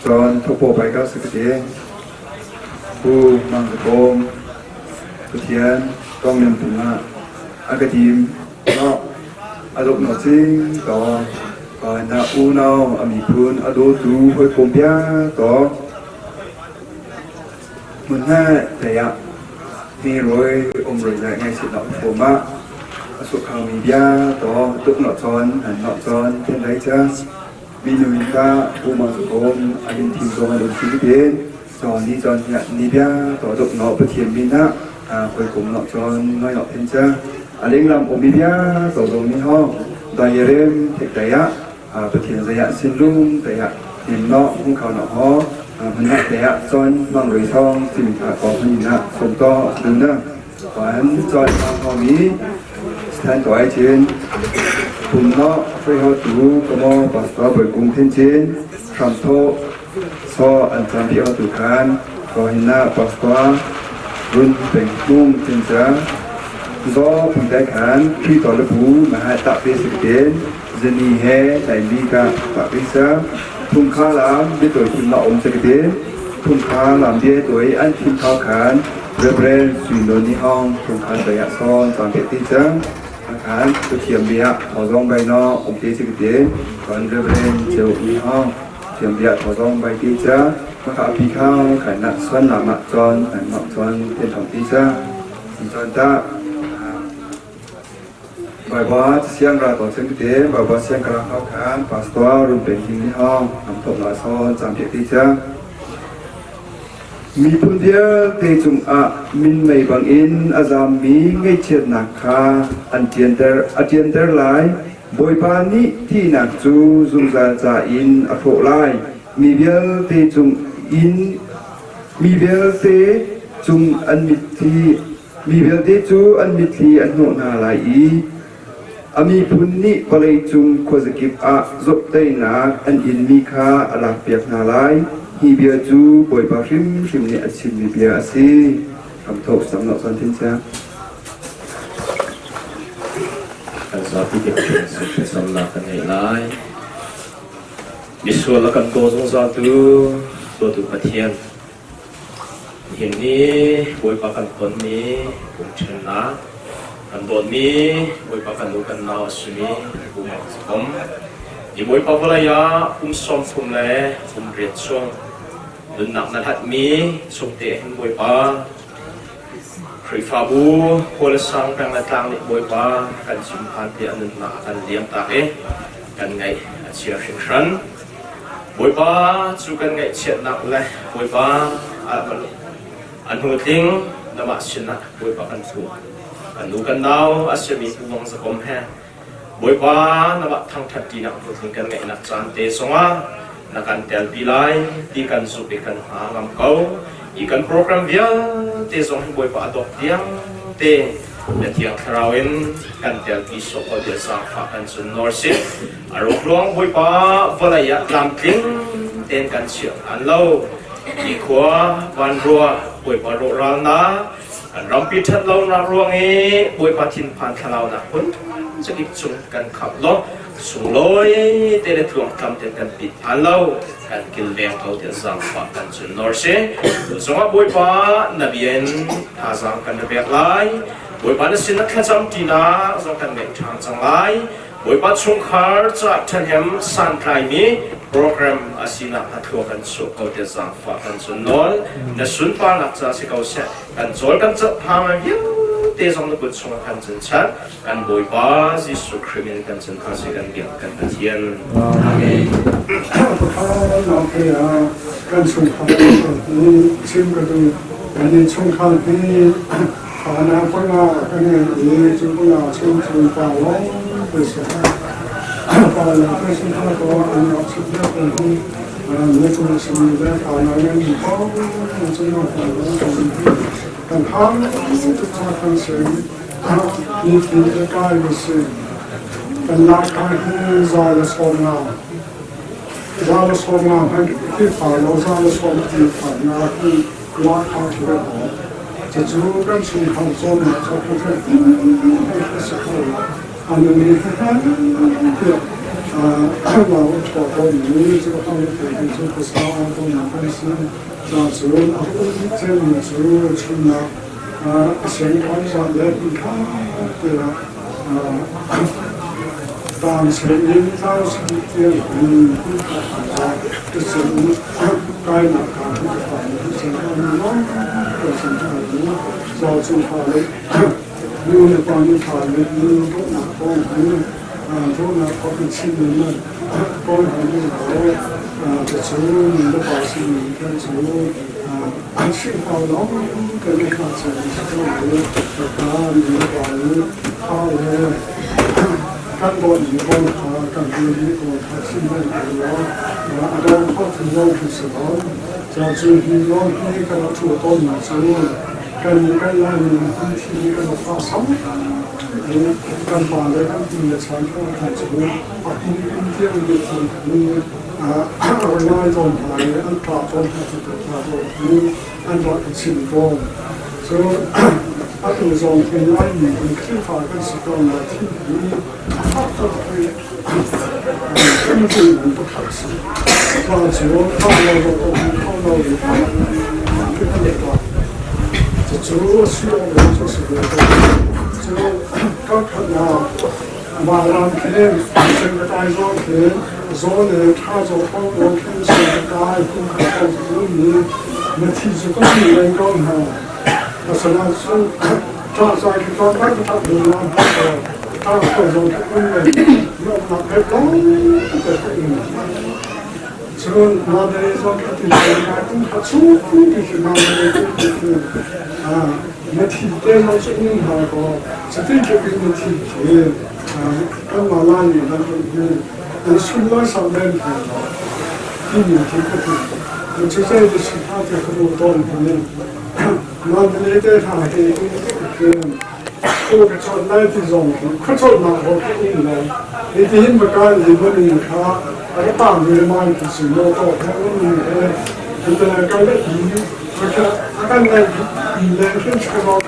John thúc bộ bài cao sự kiện Phu mang sự công Thực hiện Công niệm tụng hạ cái team Nó lúc nó chính Đó Còn na u nào Mì phun đô tú Hơi công bia Đó Mình ha Thầy ạ Thì rồi Ông rồi lại ngay sự động phổ mạ Số khảo mì bia Đó Tức nọ tròn Hẳn nọ tròn Thiên đấy chăng Minum ta Puma Sukom Ayun Tim Dong Adon Philippines Cho ni John Nhật Ni Bia Tổ độc nọ bất thiền min á Cuối cùng nọ cho Nói nọ thiên cha Linh làm ôm Bia Tổ dòng ni ho Đoàn yê rêm Thịt đầy á Bất thiền dạy ạ xin lung Đầy ạ Tìm nọ Không khảo nọ ho Mình hạ đầy ạ John Mang rời thong Thì mình thả có phân nhìn hạ Sống to Đừng nè Quán John Mang ho mỹ Stan tổ ai trên cùng nó phải họ tu có mò bắt đầu bởi cùng thiên chiến tham thọ so anh tham bị họ tu khan có hình na bắt đầu run bền cung thiên giá do phần đại khan khi tỏ lập vũ mà hai tạo về sự kiện dân đi hè đại lý cả tạo về sao thùng khá làm biết tuổi thùng nọ ông sự kiện thùng khá làm biết tuổi anh thùng khá khan represent suy luận đi hong thùng khá đại hạ son toàn biệt tin trắng khán tôi thiểm bịa thọ dòng bài nó ông tế sự tế còn rơi lên chiều ý ho thiểm bịa thọ dòng bài tí cha mà khả phí khao khải nặng xuân là mặt tròn khải mặt tròn thiên thẩm tí cha tròn ta bài bó xiang ra tổ chân tế bài bó xiang ra khao khán pastor rung bền hình đi ho nằm tổng là son giảm biệt tí cha mi phun dia te chung a min mei bang in azam mi ngai chet nak kha an tien ter lai boi pa ni thi nak chu zum za cha in a tho lai mi bial te chung in mi bial te chung an mit thi mi bial te chu an mit thi an no na lai i ami phun ni palai chung ko zakip a zop tai na an in mi kha ala piak na lai hi bia chu boi pa hrim ni achin mi bia asi am thok sam no san tin cha kan sa pi ke se sam la kan nei lai Yesu la kan to zong za tu pathian hin ni boi pa kan kon ni kum chen na kan don ni boi pa kan lu kan na sumi ku ma kom i boi pa wala ya som thum le riat song Đừng nặng nát hạt mi, sông tệ hình bồi ba Khởi phá bù, hồ là sang càng là tăng định bồi ba Cần chìm phán tệ nâng nạ cần liêm tạ ế Cần ngày chia sinh sân Bồi ba, chú cần ngày chia nặng lại Bồi ba, anh hữu tinh Nà mạ xin nặng bồi ba cần thủ nu kan nau asemi puang zakom he boipa na ba thang thati na ko thing kan ngai na chan te songa na kan tel bilai ti kan su pe kan ha lam kau i kan program dia te song boipa adok tiang te na tiang kharawin kan tel pi so ko dia sa fa kan sun norse aro klong boipa valaya lam tling ten kan siang an lo i khwa van rua boipa ro ra na rampi that lo na ruang e boipa thin phan thalau na kun sakit chung kan khap lo sung loi te le thuang kam te kan pit an lo kan kil leng thau te zang fa kan chun nor se zonga boipa nabien tha zang kan bek lai boipa na sin kha cham ti na zong kan mek thang chang lai boipa chung khar cha than hem san trai mi program asina atho kan so ko te zang fa kan chun nol na sun pa nak cha se kau se kan zol kan cha pha ma hiu te zong na bu chung kan chen chat kan boipa jisu krimin kan chen kha se kan biak kan thian amen เราพยายามกันชงข้าวนี้ชิมกันดูอันนี้ชงข้าวที่ฐานะพวกเรากันเนี่ยจุดพวกเราชิมชิมปลาล้อไปเสียปลาเราไปชิมข้าวตัวอันนี้ชิมเยอะเป็นที่เนี่ยจุดชิมได้ฐานะเนี่ยมีข้าวชิมปลาล้อกันข้าวจุดชาติเสียมีที่จะกลายเป็นสิ่งเป็นหลักการที่จะสอนเราZales van mijn kiefvaar, zales van kiefvaar, naar die laaghaakje het zo kan zien van zon, zo kan het aan de meegegaan. Nou, het wordt wel nu, zo kan het even zo bestaan van de mensen. Dat zo, als het niet zo, het zo nou, zijn kan zijn dat ik dan zijn in thuis hier dus bijna kan het zijn lang zo zo halen nu het dan niet halen nu tot naar boven tot naar boven zien boven de zon de basis kan zo als je al lang kan ik dat zijn zo daar nu halen kan bol yi bol kan bol yi bol kan xin de lo ada ko tu lo ki se lo ja zu hi lo ki kan tu to ni zu kan la ni ti kan fa sam kan pa de kan ti le chan ko kan zu pa ti ti ni ti ni online on an platform to platform an what can see go so Aku zong in line in Kifa kan sikon na TV after the everything in the house. So how lo so kan na ma ran ken sen da dai zo ken zo ne ta zo ko lo ken se da dai ku ka zo ni na ti zo ko ni len ko na so now so I can talk back to the long how so no not that long so now there is one that is so foolish now that he did not in her so think of it that he come along and should learn some men which is a discipline who don't believe man det är här och det så där till zon kontroll man har in det är inte bara det var ni kan att ta med man till så då det är kan det ju för kan det det finns kan vara på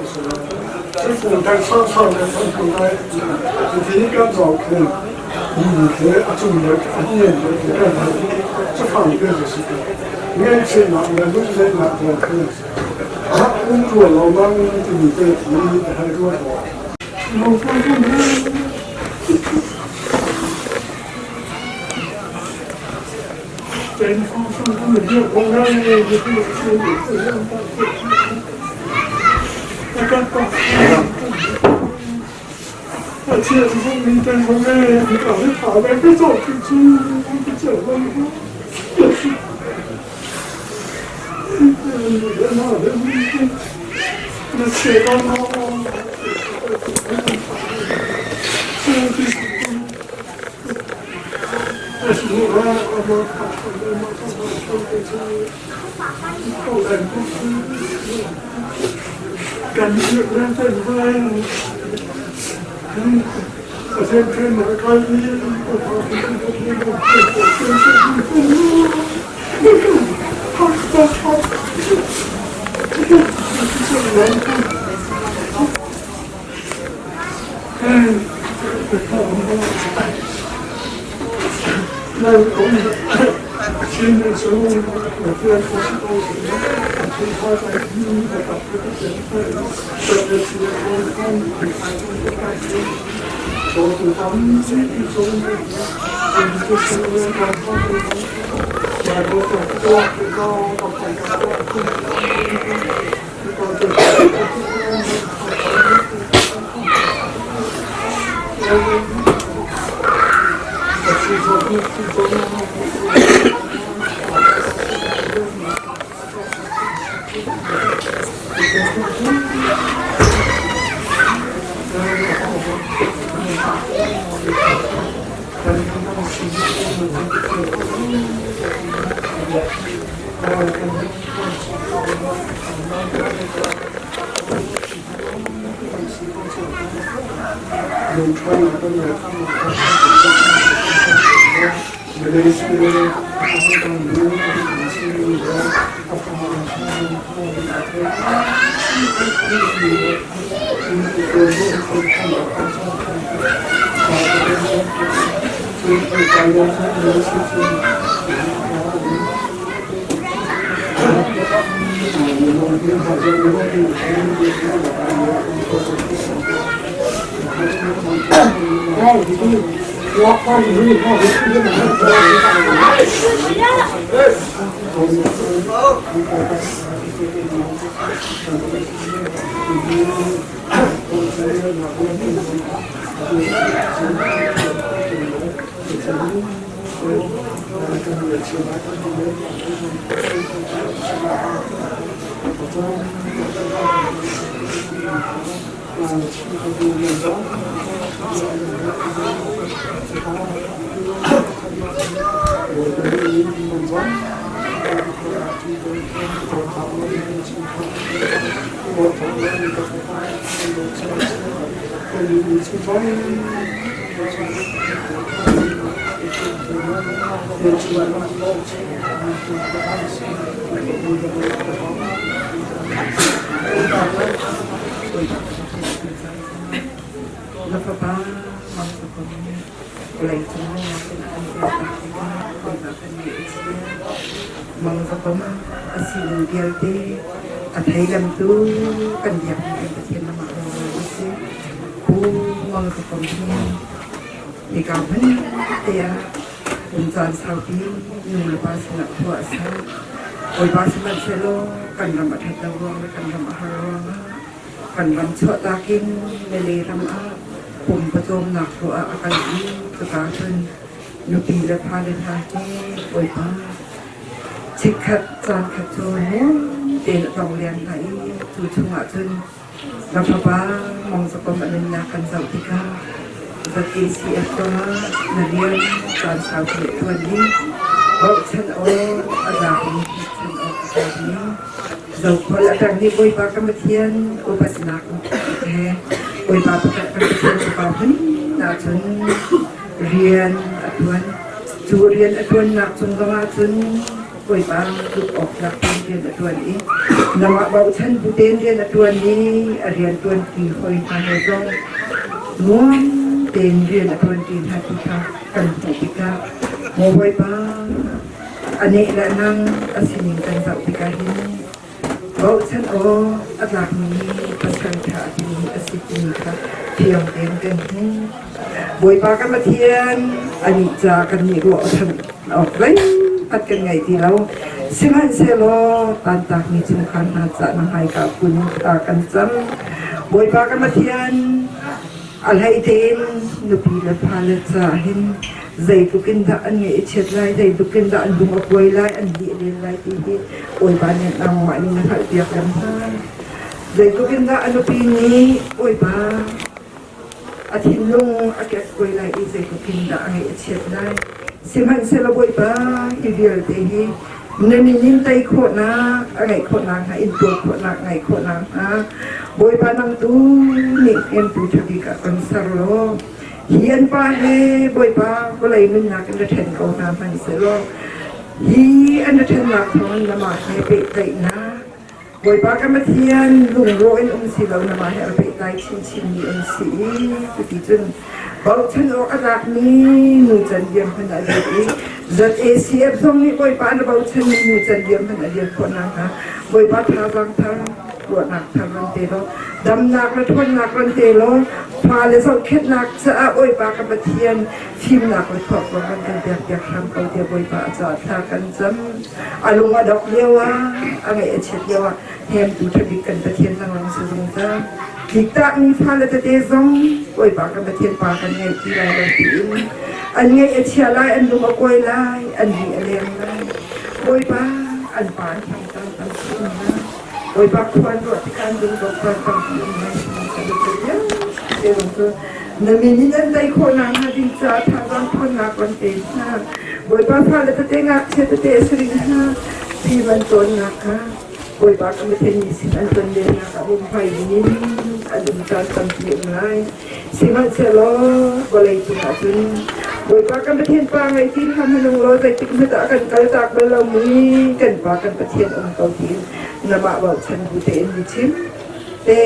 så så får det så det kan det är kan så kan det att som det kan så fan det så men sen man det är detตัวเราบ้างจะมีเรื่องนี้ให้ด้วยเราฟังกันนะเป็นฟังกันเหมือนเรื่องของเราเลยที่เราคุยเรื่องต่างๆแต่การต่อเชื่อที่พวกนี้เป็นของแม่ที่เขาได้ผ่าไปก็จบจริงๆก็เจอวันนี้那写到那， กันเยอะแล้วเป็นไปเส้นขึ้นหน่อยก็ยิ่งพอ那我们现在时候，我虽然不是高兴，但是他在第一个打这个人在这个时候看很开心的感觉，我是他们这一种的，我们就是为了感受的，外国的多很高，到很高，到这กันวันชั่วตากินเมลีรำอาผมประจมหนักตัวอาการนี้กระตาขึ้นนุปีและพาเลทาเจ้ปวยป้าชิคัดจานขัดโจนเดินตองเรียนไหนจู่ช่วงขึ้นรับพบ้ามองสกปรกอันนักกันเสาที่ข้าสกีเสียตัวนาเรียนจานสาวเขียตัวนี้โอ้ฉันโอ้อาจารย์ฉันโอ้อาจารย์นี้เราพอละดังนี้บอยปากกรรมเทียนอุปสรรคแท้บอยปากกรรมเทียนสบายขึ้นน่าจนเรียนอัดวันจูเรียนอัดวันหนักจนกว่าจนบอยปากถูกออกจากเรียนอัดวันนี้นวะเบาฉันผู้เรียนอัดวันนี้เรียนตัวกี่คอยทำให้เราง่วงเรียนอัดวันที่ทัดพิฆากันถูกพิฆาโมบอยปาอันนี้และนั่งอาศินิกันสับพิฆาที่โอ้ฉันโอ้อาจารย์นี้ประชันขาที่นี้อาศินิค่ะเที่ยงเต็มกันบวยปากันมาเทียนอันนี้จากันนี่รู้ทันออกเลยพัดกันไงที่เราเชื่อเชื่อโลตันตากมีจุนขันหาจะนำให้กับคุณตากันจำบวยปากันมาเทียนอะไรเต็มนุปีละพาละจะเห็นใจตุกินดาอันนี้เช็ดไรใจตุกินดาอันดุงอป่วยไรอันดีเลยไรที่โอ้ยบ้านเนี่ยนำหวานนี่นะคะเดียกกันท่าใจตุกินดาอันปีนี้โอ้ยบ้า อาทิตย์ลงอาเก็บไว้ไล่อีเจก็พินได้เชียดได้สิมันเสละบวยป้าที่เดียวเตหีนั่นนี่นิ่มใจโคตรนะอะไรโคตรนางหาอินตัวโคตรนางไงโคตรนางฮะบวยป้านังตูนี่เอ็นตูจะดีกับกันสารโลเฮียนป้าเฮบวยป้าก็เลยมันนักกันจะเทนเขาน้ำมันเสละฮีอันจะเทนนักทอนละมาเฮเปะใจนะบวยป้ากันมาเทียนลุงโรยองค์สีเหล่าละมาเฮเปะใจชินมีองค์สีกุฏิจนบางท่านออกอาจากนี้หนูจันเยี่ยมขนาดนี้จัดเอเชียตรงนี้บอยป้าบางท่านหนูจันเยี่ยมขนาดนี้คนนะคะบอยป้าทางทางปวดหนักทางรันเตโลดำหนักและทนหนักรันเตโลพาเลยส่งเคล็ดหนักจะบอยป้ากำบัดเทียนทีมหนักเลยขอบคุณกันเดียกทำเอาเดียบอยป้าจะทากันจำอารมณ์ว่าดอกเลี้ยวว่าอะไรเฉียดเลี้ยวว่าแฮมดูทวีกันประเทียนทางหลังสุดงจ้าที่ตามีพาเลยจะเดซงบอยป้ากำบัดเทียนปากันไงที่ไรเราตีอันไงเชียไลอันดูมากวยไลอันดีอะไรไลบอยป้าอันปาทำตามสิ่งนะบอยป้าควรรวดการดึงตัวความตั้งใจในชีวิตจะเป็นยังเดี๋ยวเรานั่นมีนี่นั่นได้คนนั้นดินจ้าทางบ้านคนนักวันเต็มนะบอยป้าพาเลยจะเตงะเชื่อจะเตะสริงนะที่มันต้นนะคะบอยป้าก็ไม่เห็นมีสิ่งอันเป็นเด่นนะคะบุญไผ่นี้อันดุจานตั้งใจไงสิ่งมันเสลอบริจิตจุนบอยป้ากันประเทศปางไอ้ที่ทำให้ลงรถใจติดไม่ต่างกันกันจากเป็นเรามีกันป้ากันประเทศองค์เก่าที่นำมาบอกฉันบุตรเอ็นดิชิมแต่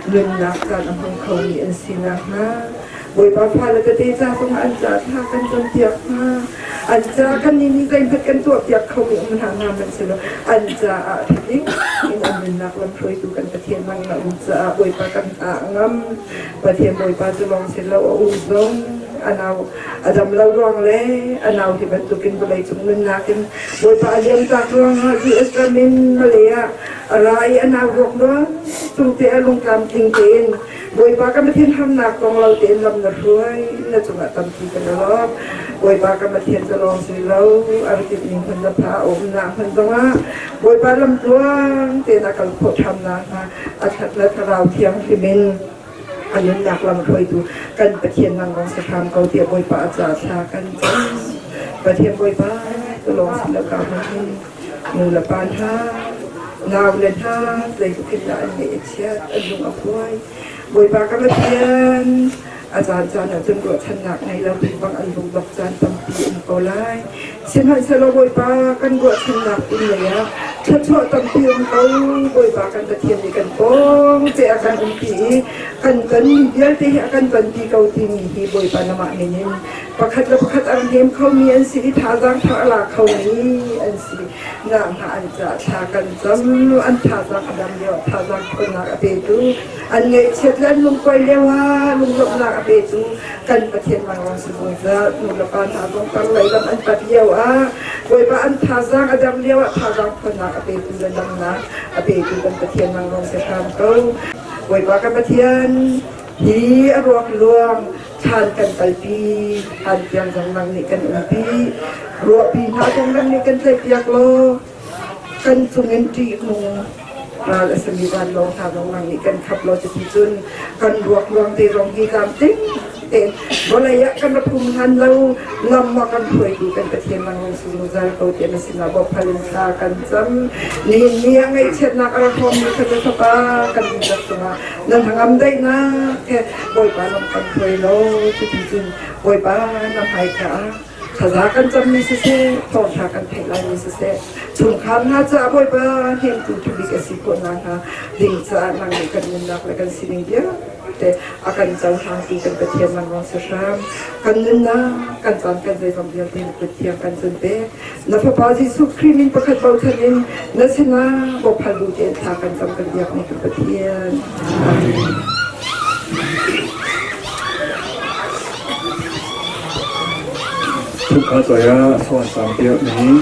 เรื่องนักการอำเภอเขามีอันสินะฮะบอยป้าพาแล้วก็เตจ้าตรงอันจ่าท่ากันจนเตียกฮะอันจ่ากันนี่ใจพัดกันตัวเตียกเขามีมันหางานมันเสลออันจ่าทีนี้อินอันเป็นนักลำเพยดูกันประเทศมังละอุจ่าบอยป้ากันงำประเทศบอยป้าจะลองเสร็จแล้วอุ้งลงอันเอาอาจำเราร้องเลยอันเอาที่บรรทุกินไปเลยจุ่มเงินนักกันบอยป้าเลี้ยงจากร้องที่เอสตรามินมาเลยอะไรอันเอาร้องด้วยจุ่มเตะลงกลางทิ้งเต็นบอยป้าก็มาเทียนทำหนักกองเราเต็นลำหนักด้วยน่าจะมาทำทีกันแล้วบอยป้าก็มาเทียนจะลองสิเราอะไรติดนิ่งพันธะอมหนักพันตัวบอยป้าลำตัวเต็นอาการโคตรทำนะคะอาชัดและทาราวเทียงที่เป็นอันนี้อยากลำเคยดูกันประเทียนนางรองสถานเกาเตียบอยป้าจ่าชากันจ้าประเทียนบอยป้าจะลองศิลปะมาให้มูลปานท่านาวเลนท่าเลยทุกขึ้นได้ในเอเชียอันลุงอัพวยบอยป้าก็ประเทียนอาจารย์จานจนกว่าฉันหนักในเราเป็นบางอันลุงบอกจานตำปีอินโกไลเช่นให้เซลบอยป้ากันกว่าฉันหนักอินเลยอะชัดชดตำปีอินเขาบอยป้ากันประเทียนในกันโป้งเจ้ากันอินปีกันเดียวที่กันบันทีเกาทีมีที่บอยป้านมาเนียนประคัดและประคัดอันเดียมเขามีอันสีทาจังทาลาเขานี้อันสีนางหาอันจะทากันจำอันทาจังดำเดียวทาจังคนนักอเปตุอันเงยเช็ดแล้วลุงไปเลี้ยวลุงหลบนักอเปตุกันประเทศมังวังสุบุญจะลุงละปานหาตรงกลางไหลลำอันปัดเลี้ยวบอยป้าอันทาจังดำเลี้ยวทาจังคนนักอเปตุเลยลำนะอเปตุกันประเทศมังวังเสถานเขาบอยป้ากันประเทศฮีอรวงลวงทานกันไปปีทานเพียงสองนังนี่กันปีรัวปีหาสองนังนี่กันเทียกโลกันสุเงินจีนูราลสมีวันลงทางสองนังนี่กันขับรถจะพิจุนกันรวกลวงตีรองกีตามติ้งเต็มบริยะกันระพุมหันเราลำมากันถวยดูกันประเทศมังลงสุรุจาโตเตียนสินาบอกพลินซากันจำนี่เมียไงเช่นนักอารมณ์มีคันจะสบากันจัดสมานั่นทางอำได้นะแค่บอยป้าลำกันถวยโลที่จริงบอยป้านำไห้ขาภาษากันจำมีเสทองทากันไทยลายมีเสชุมคำน่าจะบอยป้าเห็นตุทุบิกสิคนนะคะดิ่งจะนั่งกันมุนนักและกันสิริเดียแต่อาการจำทางที่กันประเทียมมันวางสรามกันนึงนะกันจำกันใจความเดียวที่ประเทียมกันจนเป๊ะนับพระจิสุครีมินประคัตเบาทันินนั่นสินะบอกพันดูเด่นทากันจำกันเดียวในกันประเทียมทุกข้าตัวย่าสอนสามเดียวนี้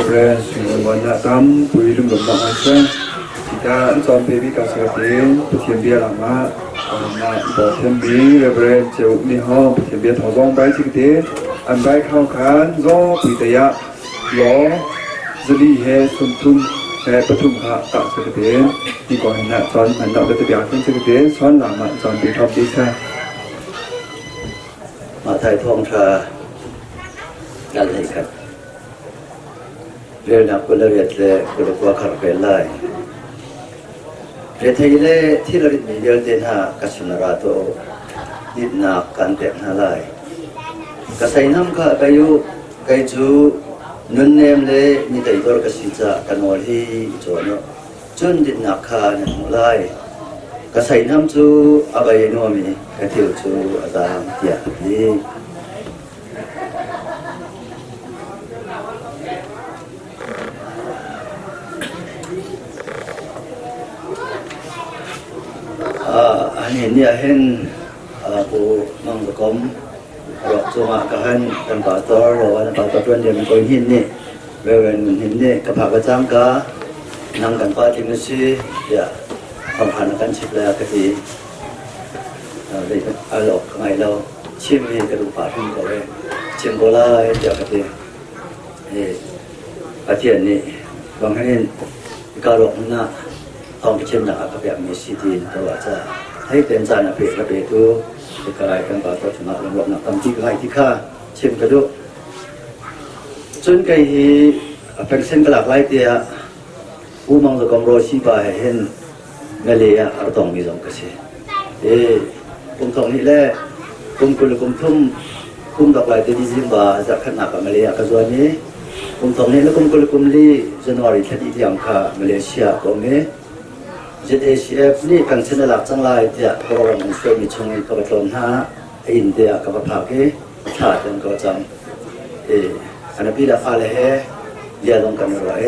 เรียนสิ่งวันละตั้มปุยลุงหลงบังอาเซียนที่จะสอนเบบี้กับเสือเทียนประเทียมเบียร์หลังมาบอกเทียมบีเรียนเจ้านี่ห้องประเทียมเบียร์ถอดรองใบสิกเทียนอันใบเข้าขันรอปุยตยะล้อจะดีเฮสุนทุนแห่ประทุมพระกับเสือเทียนที่ก่อนหน้าสอนมันเราจะเบียร์ขึ้นเสือเทียนสอนหลังมาสอนเบียร์ท็อปดีแท้ มาไทยท่องทากันเลยครับเรื่องนักกุลเรียดเลยกุลกว่าขรเป็นไล่เรื่องไทยเล่ที่เรามีเยอะเด่นหากัศนราโตดิบนักกันเต็มหาไล่กัศน้ำข้าไปอยู่ไกจูนุ่นเนมเล่มีแต่ตัวกัศจะกันวอลีจวนจนดิบนักข้าเนี่ยไล่กัศน้ำจูอบายโนมีกระเทียวจูอาจารย์เดียดีอันนี้เนี่ยเห็นผู้มังกรรอกจงอาการกันป่าตอรอวันป่าตอตัวเดียวมันก็หินนี่เวลามันหินนี่กับผักกระจังกานั่งกันป่าที่มันซีเดี๋ยวความผ่านกันชิบแล้วก็ดีเลยเอาหลอกไงเราชิมมีกระดูกป่าทุ่งก็เลยชิมโบราณเดี๋ยวก็ดีอาเทียนนี่บางครั้งการหลอกหน้าต้องไปเชื่อมหนักกับแบบมีซีดีแต่ว่าจะให้เป็นจานอภิระเบิดตัวจะกลายเป็นป่าตัวชนะลงหลบหนักตามที่ใครที่ข้าเชื่อมกระดูกจนไก่ที่เป็นเส้นกระหลักไล่เตียผู้มองจะกำโรชีบายเห็นเมลียอาต้องมีสองกระเสกลุ่มทองนี่แหละกลุ่มกุลกลุ่มทุ่มกลุ่มดอกไม้ที่ดิซิมบาจะขนาดกับเมลียกระส่วนนี้กลุ่มทองนี้และกลุ่มกุลกลุ่มลีจันวารีที่ที่ยังข้ามาเลเซียตรงนี้JACF นี่กันเช่นหลักจังไรเดียก็ว่ามันช่วยมีชงกับตอนหาอินเดียกับภาคชาติกันก็จังอันนั้นพี่ดาฟ้าเลยเรียนลงกันเลย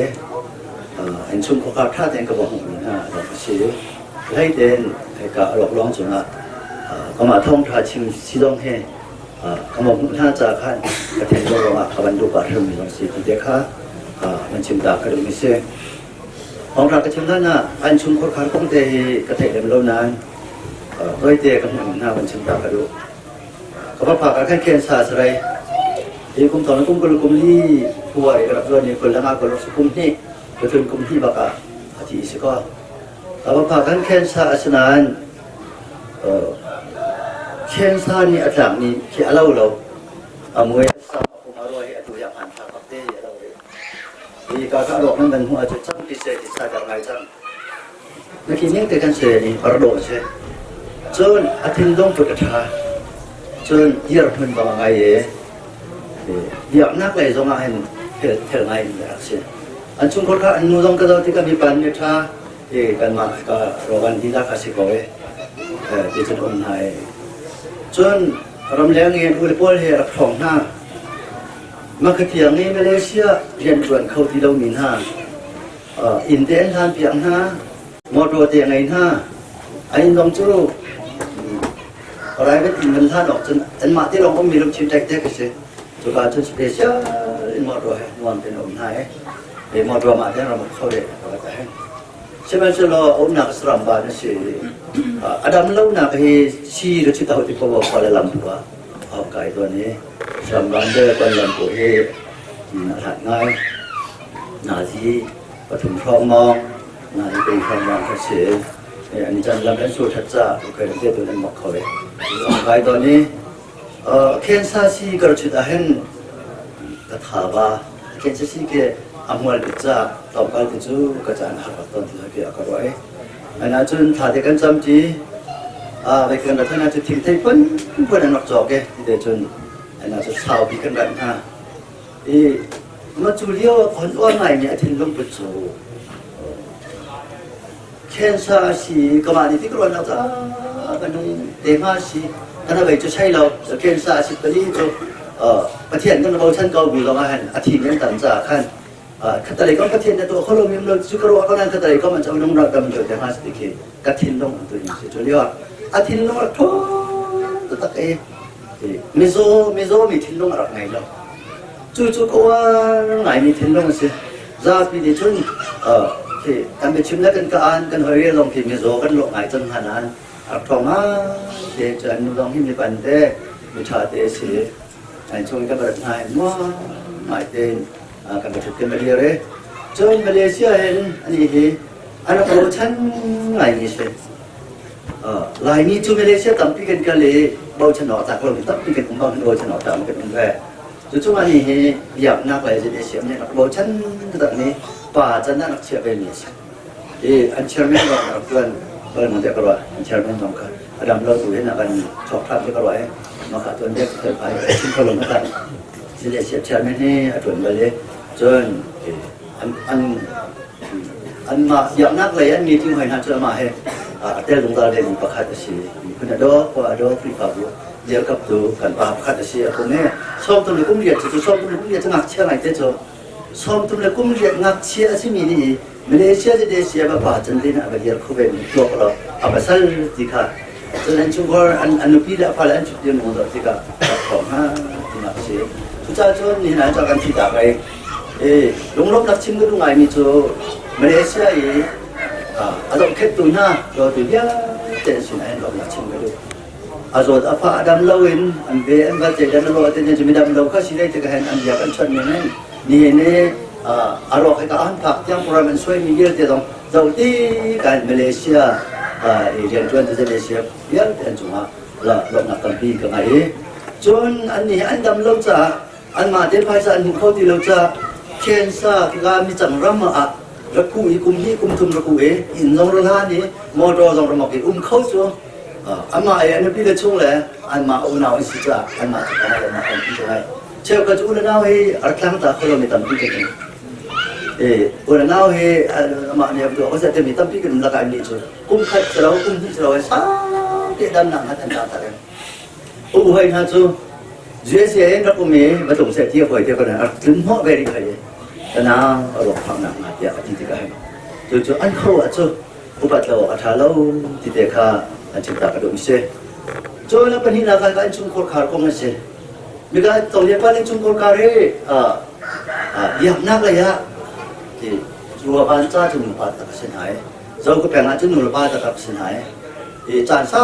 เห็นชุมข้าวท่าเต็งกับหุ่นเราก็ชี้ให้เด่นให้กับหลอกล้องจุนะก็มาท่องท่าชิมซีดงให้ก็มาหุ่นท่าจากขั้นกระเทียมโลมาขบันดูการเริ่มมีลองสีที่เด็กค่ะมันชิมตากระดูกมิเซ่ของเรากระชิมท่านน่ะอันชุมคนขานคงเตะกระเทยเดิมโลนานร้อยเตะกันหนึ่งหน้ามันชิมตากระดูกก็พระผักกันแค่สาสไรที่กุมตอนนั้นกุมกุลกุมที่ผู้ว่าระดับโลนี่คนละงานคนละสุขุมที่กระทุนกุมที่บักอะอาทิตย์สิก็พระผักกันแค่สาสนานแค่สานี่อัตลักษณ์นี่ที่เรามวยสามกุมอร่อยตัวอย่างผ่านทางปักเต้เราดีการข้าหลอกนั่นเป็นหัวจุดจังที่เสียที่สาจากไหนจังเมื่อกี้นี้แต่กันเสียนี่ประโดดเสียจนอาทิตย์ต้องฝึกกระทาจนเยี่ยมมันบางไงเยี่ยมนักเลยสมัยเท่าไงแบบเสียอันชุมคนข้าอันนู้นต้องกระโดดที่กันมีปันเนี่ยท่ากันมาก็รอวันที่นักอาศิกอยที่จะคนไทยจนรำเลียงเงินอุลิปอลเฮรับของหน้ามาคือเพียงนี้มาเลเซียเรียนส่วนเขาที่เรามีห้าอินเดียนทานเพียงห้ามอโตเตียงไงห้าไอ้น้องจูอะไรก็ถึงเงินท่านออกจนมาที่เราก็มีลมชิมแท็กๆกันสิจุฬาจนสเปเชียลมอโตให้นวลเป็นองค์ไทยมอโตมาที่เราเข้าได้ก็จะให้ใช่ไหมฉะนั้นองค์นักสลัมบานสิอดัมเล่านักให้ชีรชิตาที่เขาบอกเขาเลยลำตัวเอาไก่ตัวนี้สำคัญเด้อเป็นลำตัวเฮหัดง่ายนาทีปฐมพร้อมมองนาทีเป็นพร้อมมองเขาเสียอันนี้จันลำเป็นสูตรทัศน์เคยเรียนตัวนั้นบอกเขาเลยไก่ตัวนี้เคนซาซีกระชุดอาเห็นกระถาบาเคนซาซีเกอมวยกิจจะต่อไปที่จู่กระจายหาตอนที่เราเกี่ยวกับไว้อันนั้นจนถ่ายกันจำจีไปกันแต่ท่านอาจจะทิ้งไทยเพิ่นนักจอกเกที่เดชนอันนั้นจะสาวพิกันแบบฮะมาจูเลียวคนอ้วนใหม่เนี่ยทิ้งลงไปจู่เคนซาซีก็มาที่กรณีจ้ากันนุ่งเตมาซีท่านเอาไปจะใช้เราจะเคนซาซีตัวนี้จะประเทศกันเราท่านก็บูรณาหันอาทิตย์นี้ต่างจากขั้นขัตเลยก็ประเทศในตัวเขาลงมีเราสุกรัวก็นั่นขัตเลยก็มันจะเอาลงรักกันอยู่แต่มาสติเกกระทินลงตัวนี้จะเรียกว่าอาทิตย์ลงรักทั่วตัวตะเกมิโซมีทินลงรักไงเราจู่ๆก็ว่าไงมีทินลงสิซาปีนี้จนที่การไปชิมแล้วกันกันเฮยลงที่มิโซกันลงไงจนขนาดอักทองมาเดี๋ยวจะนุ่งลงที่มีปันเต้มีชาเตสิไอ้ช่วงกันแบบไหนมั่วไม่เต้กันไปถึงกันมาเรียเลยจนมาเลเซียเห็นอันนี้อันนั้นโปรชั่นไงนี่สิ ลายนี้จูเมเลเซียตั้มปีกันกันเลยเบาชนอจากเราตั้มปีกันของเบาชนอจากมันเป็นแร่จู่ๆวันนี้อยากนักเลยจะได้เสียเนี่ยนักเบาชันตั้งนี้ป่าจะนักเชื่อไปนี่อันเชื่อไม่ได้เราเพื่อนมันจะกระไรอันเชื่อไม่ต้องกันอดัมเราตัวนี้นักกันชอบทำจะกระไรมาขาดตัวเด็กเคยไปชิ้นเขาลงกันจะได้เสียเชื่อไม่ให้ตัวไปเลยจนอันมาอยากนักเลยอันนี้ที่หอยนักจะมาให้แต่ลงตาเด่นประคัตสีคุณอดอกว่าอดอฟรีกับลูเดี๋ยวกับตัวกันประคัตสีคนนี้ชอบตัวเล็กกุ้งเรียดจะชอบตัวเล็กกุ้งเรียดจะงักเชื่อไหนเจ้าชอบตัวเล็กกุ้งเรียดงักเชื่อที่มีนี่มาเลเซียจะได้เสียแบบป่าจันทร์นะแบบเดียวเขาเป็นตัวเราเอาไปสั่งที่ค่ะฉะนั้นช่วงก่อนอันนุปีละพาลันชุดเดียวหมดที่ค่ะของห้าที่นักเสียทุกเจ้าชนนี่นะจากกันที่ตากไปลงรบนักชิมก็ดูไงมีตัวมาเลเซียazo ketu na lo tu ya tension ai lo na chim ga do azo apa adam lawin an be an ga je dan lo te je mi dam lo kha si dai te ga han an ya kan chan ne ni ne aro khai ka an thak yang program soi mi yel te dong zo ti kan malaysia rian chuan te malaysia ya ten chunga la lo na kan pi ka ngai chon an ni an dam lo cha an ma te phai sa an khau ti lo cha khen sa ki ga mi chang ram aรักคู่อีกุมที่กุมทุมรักคู่อินทรงรานี่มอดอทรงรำมักอีเข้าชัวอันมาอันนี้พี่เลี้ยช่วงเลยอันมาอุณหภูมิสิจ้าอันมาจะทำอะไรมาอันที่จะให้เชื่อกับจุลนาให้อัตลังตาเขาเราไม่ตั้มพี่กันอุณหภูมิให้อันมาเนี่ยตัวเขาจะมีตั้มพี่กันละกันนี่ชัวกุมขัดเรากุมที่เราไอ้สักที่ดำหนังหัดอันตาตาเลยโอ้โหให้นะชัวเจ๊เสียเองรักกูมีมาตรงเสียที่เขาเที่ยวกันนะถึงเหาะไปดีใครแต่น้าเราทำหนังมาเยอะที่ที่กันจู่ๆอันเขาอ่ะจู่อุบัติเราอัฐาเราที่เด็กข้าอันจิตตากระดุมเสียจู่แล้วปัญหาการการชุมโคขาร์คงเสียมีการตรงนี้ปัญหาชุมโคขาร์อยากนักเลยฮะที่รัวบ้านจ้าจุนปัตตะเสนหายเราก็แปลงจุนรัวบ้านตะกับเสนหายจานซ้า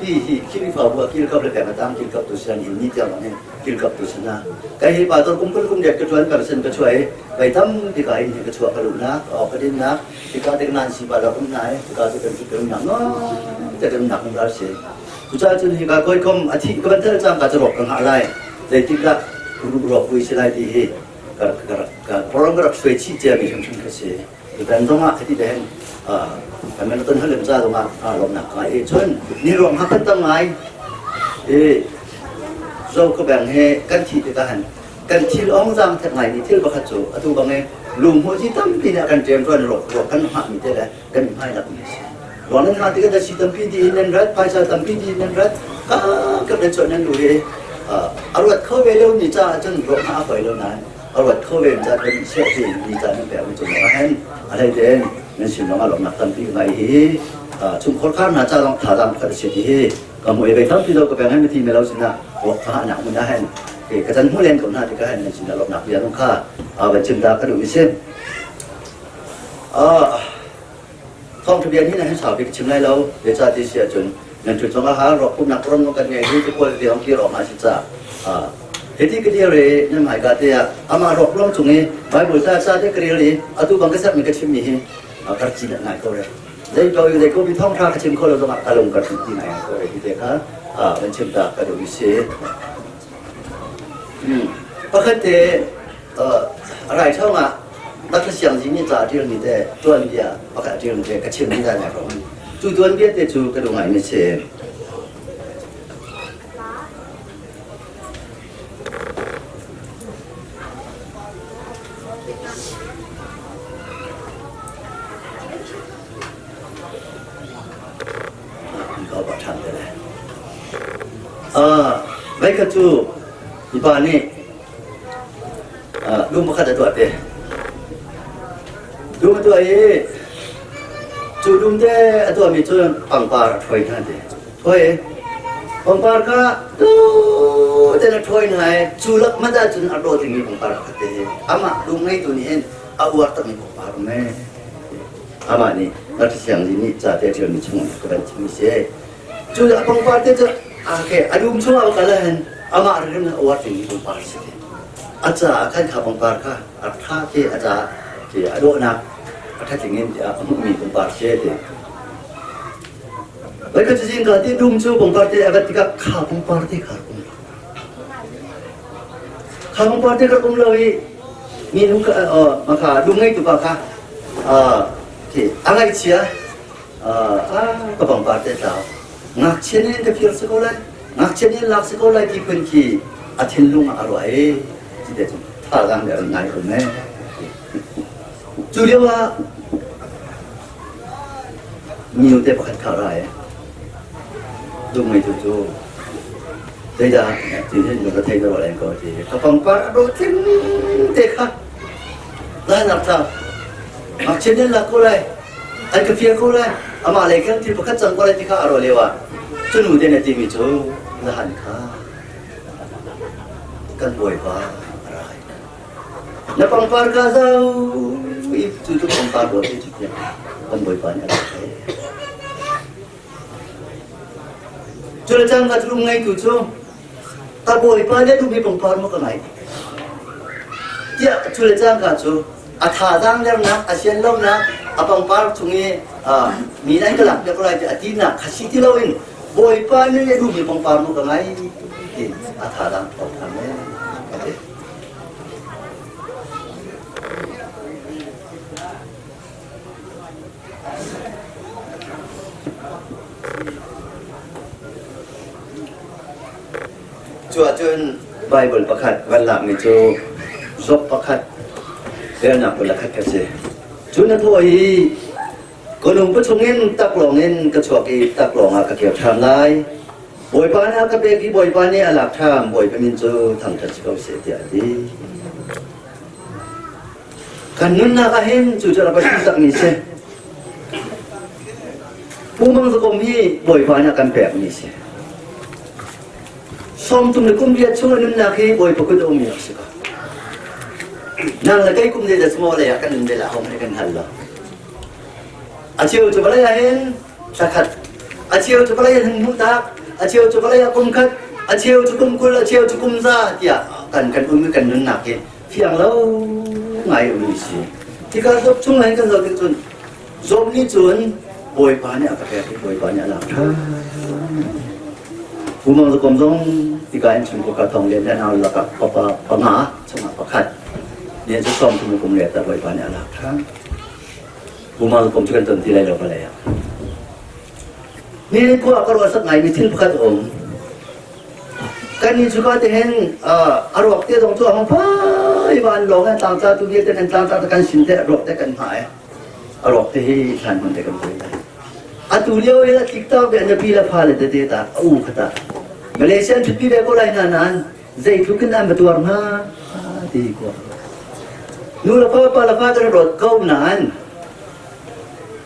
ที่คิดว่าบัวคิดกับเลยแปลงตามคิดกับตัวเสนหินนี่เจ้าเนี่ยคิดกับตัวเสนาไก่ป่าตัวกุ้งกุ้งเด็กกระชวนกับเสนกระช่วยไปทำที่ไก่กระชวนกระลุนะออกกระดิ่งนะที่การที่งานสิบาเราคุ้มนายที่การที่เป็นที่เป็นหนังเนาะจะเป็นหนังของเราเสียทุกท่านจุนที่การก้อยคมอาทิตย์ก็เป็นเท่าจำการจะหลอกกันอะไรแต่ที่การรู้หลอกคุยเสียได้ดีการพร้อมกับช่วยชี้แจงมีคำสั่งเสียเป็นตรงนั้นที่ได้แต่มันต้นเขาเริ่มจ้าตรงนั้นลมหนักไงชนนี่รวมหักกันตั้งไงเราก็แบ่งให้กันที่เดียวกันที่ร้องจังทั้งไงนี่ที่เราขัดจูตัวบางไงลุงหัวที่ตั้มปีเนี่ยกันเตรียมตัวหลอกกันหักมีเท่าไรกันมีให้หลักมีสิหลวงนั้นมาที่กันจะชี้ตั้มปีดีนั่นรัฐภายใต้ตั้มปีดีนั่นรัฐก็เป็นส่วนนั้นดูเลยอารมณ์เข้าไปเร็วนี่จ้าจนรวมหาไปแล้วนั้นอารมณ์เข้าไปจะเป็นเชื่อที่มีจ้านั่นแบบมันจะมาให้อะไรเด่นนั่นสิ่งที่เราหลงนักตั้มปีไงชุมคนข้ามหน้าจ้าต้องถาดำขัดเสียทีก็มวยไปตั้มปีเราก็แบ่งให้ไม่ทีไม่เราสินะหัวข้าหนักมันได้ให้กระชันหัวเล่นกับหน้าที่ก็ให้นั่นสิ่งที่เราหนักเยอะต้องฆ่าเป็นชิมดากระดูกวิเศษท่องทะเบียนนี่นะให้สาวไปชิมได้แล้วเดี๋ยวจ้าที่เสียจนเงินจุดสองอาหารเราคุ้มหนักร่วมกันไงที่จะควรเดี๋ยวต้องเกี่ยวออกมาสิจ้าเหตุที่กระเดียเลยนั่นหมายการที่อามาหลอกล่วงตรงนี้ใบบุษราชาที่กระเดียเลยอาตุบังกษัตริย์มีกระชิมนี่การจีนไหนก็เลยได้โดยได้ก็มีท่องท่ากระชิมเขาเราต้องอารมณ์กระชิมที่ไหนก็เลยที่เด็กฮะเป็นชิมดากระดูกวิเศษปกติอะไรเท่ามานักเสียงที่นี่จ่าที่เรามีแต่ตัวนี้อ่ะปกติที่เรามีแต่กระชิมนี่ได้ไหมครับจู่ตัวนี้แต่จู่กระดูกไหนไม่เชื่อไว้กระจูอีบ้านนี่ดูมาขัดตัวเตะดูมาตัวจูดูมเตะตัวมีตัวปังปาถอยนั่นเตะถอยปังปาก็ดูเตะถอยไหนจูลักมันจะจุนอารมณ์ที่มีปังปาขัดเตะอามาดูไงตัวนี้เอาวัดตั้งมีปังปาไหมอามานี่นักเสียงที่นี่จ่าเตะที่มีช่วงก็เป็นที่มีเสียจูลักปังปาเตะoke, adum semua kalian ama ada awat ini bumpar sih. Aja akan bumpar kah? Arta ke aja ke ado nak, arta ingin dia mi bumpar sih deh. Mereka jadi ganti dumcu parti agak tiga kampung parti karung. Kampung parti karung lawi minum ke maka dungai tu baka angai cia kampung parti tahu ngak cene ke pihak sekolah ngak cene lak sekolah di kunci atin lung arwai tidak tu tagang dari naik rumah. Julia minum teh pakai karai. Đúng ngày chú đây là chỉ thấy người ta thấy nó lại có gì các phong ba đôi chân thế khác lại làm sao mặc trên nên là cô này anh cái phía cô này mà lại cái thì bắt chân cô này thì khác rồi liệu à chú nuôi thế này thì mình chú là hẳn khác cần bồi quá là phong ba cả sao ít chú phong ba đôi thì chú cần bồi quá nhá Jual jangan kat rumah itu tu, tak boleh pada tu bipang farm ke naik. Dia jual jangan kat tu, athadang dia nak, asian law nak, apang farm sungai, minai kelak dia kalau ada atina, kasih ti lawin, boleh pada dia tu bipang farm ke naik, athadang farm ni. Cuacan Bible pakat walak itu zop pakat dia nak berlakat kerja. Cuma tu ini kalau bercungin tak longin kecuali tak long agak kira thamlai. Boy pana agak begi boy pani alak tham boy pemincu thang terjauh setiadi. Kanun nak kahin cuaca apa sih tak nisce. Pumang sekomi boy pana akan pek nisce. Som tu nak dia cuma nak boy pokok tu umi asyik. Nang lagi dia semua leh akan dia lah hom akan halah. Aciu tu balai lain sakat. Aciu tu balai yang muda. Aciu tu balai yang kumkat. Aciu tu kumkul. Aciu tu kumza. Dia kan umi kan nak Fiang lau ngai umi si. Jika zop cuma kan zop itu zop ni cun boy banyak apa boy banyak lah. Umang sekomsong tiga yang cuma katong dia dan awal laka papa pengah cuma pakat dia sekom cuma kumlihat tak boleh banyak lah kan umang sekom juga tentu tidak ada apa ni ku akar wasak ngai mitin pakat kan ni juga tehen arwak dia dong tu apa iban long kan tangsa tu dia dan tangsa kan sinter arwak dia kan hai arwak teh kan pun dia kan Atuliau ia TikTok dia nak pilih hal itu dia tak, kata Malaysia tu pilih kau lain anan, Zaitun kan betul mana, di kau. Nula apa kan rot kau nan,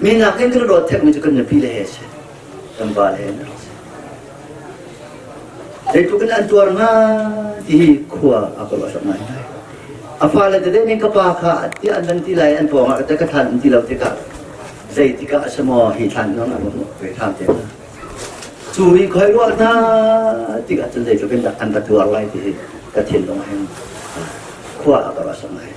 minyak kan rot tek macam kan pilih hese, tambah hen. Zaitun kan betul mana, di kau apa bahasa mana? Apa lagi dia ni kapaka, dia nanti lain pun, kita kata nanti lalu kita. Zai tiga semua hitam nong apa hitam je. Curi kau luar na tiga jen zai tu kan anda dua lagi di ketian dong yang kuat apa bahasa mai.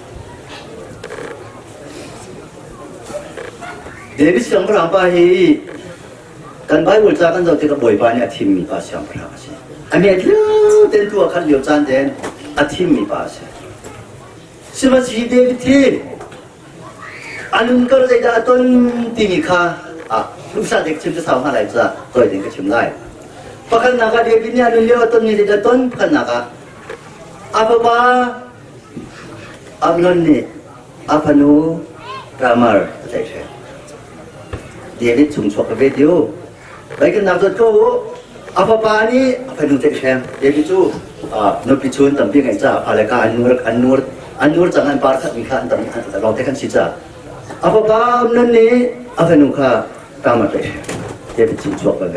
David yang berapa hi kan Bible cakap kan tiga boy banyak tim ni pas yang berapa sih. Ane tu tentu akan lihat jangan tim ni pas. Sebab si David tim Anun kalau saya datang timika, lusa dek cuma sama lagi saja, kau ini kecil lagi. Pakai naga dia ini anun dia datang ni dia datang pakai naga. Apa amnon ni, apa nu ramar saya. Dia ni cuma cakap video. Baik naga tu apa ni apa nu saya. Dia itu nu picun tapi ngaja, apalagi anur jangan parkat mika antarเราtekan sisa. Apa ni apa nuka tamat dia bercinta apa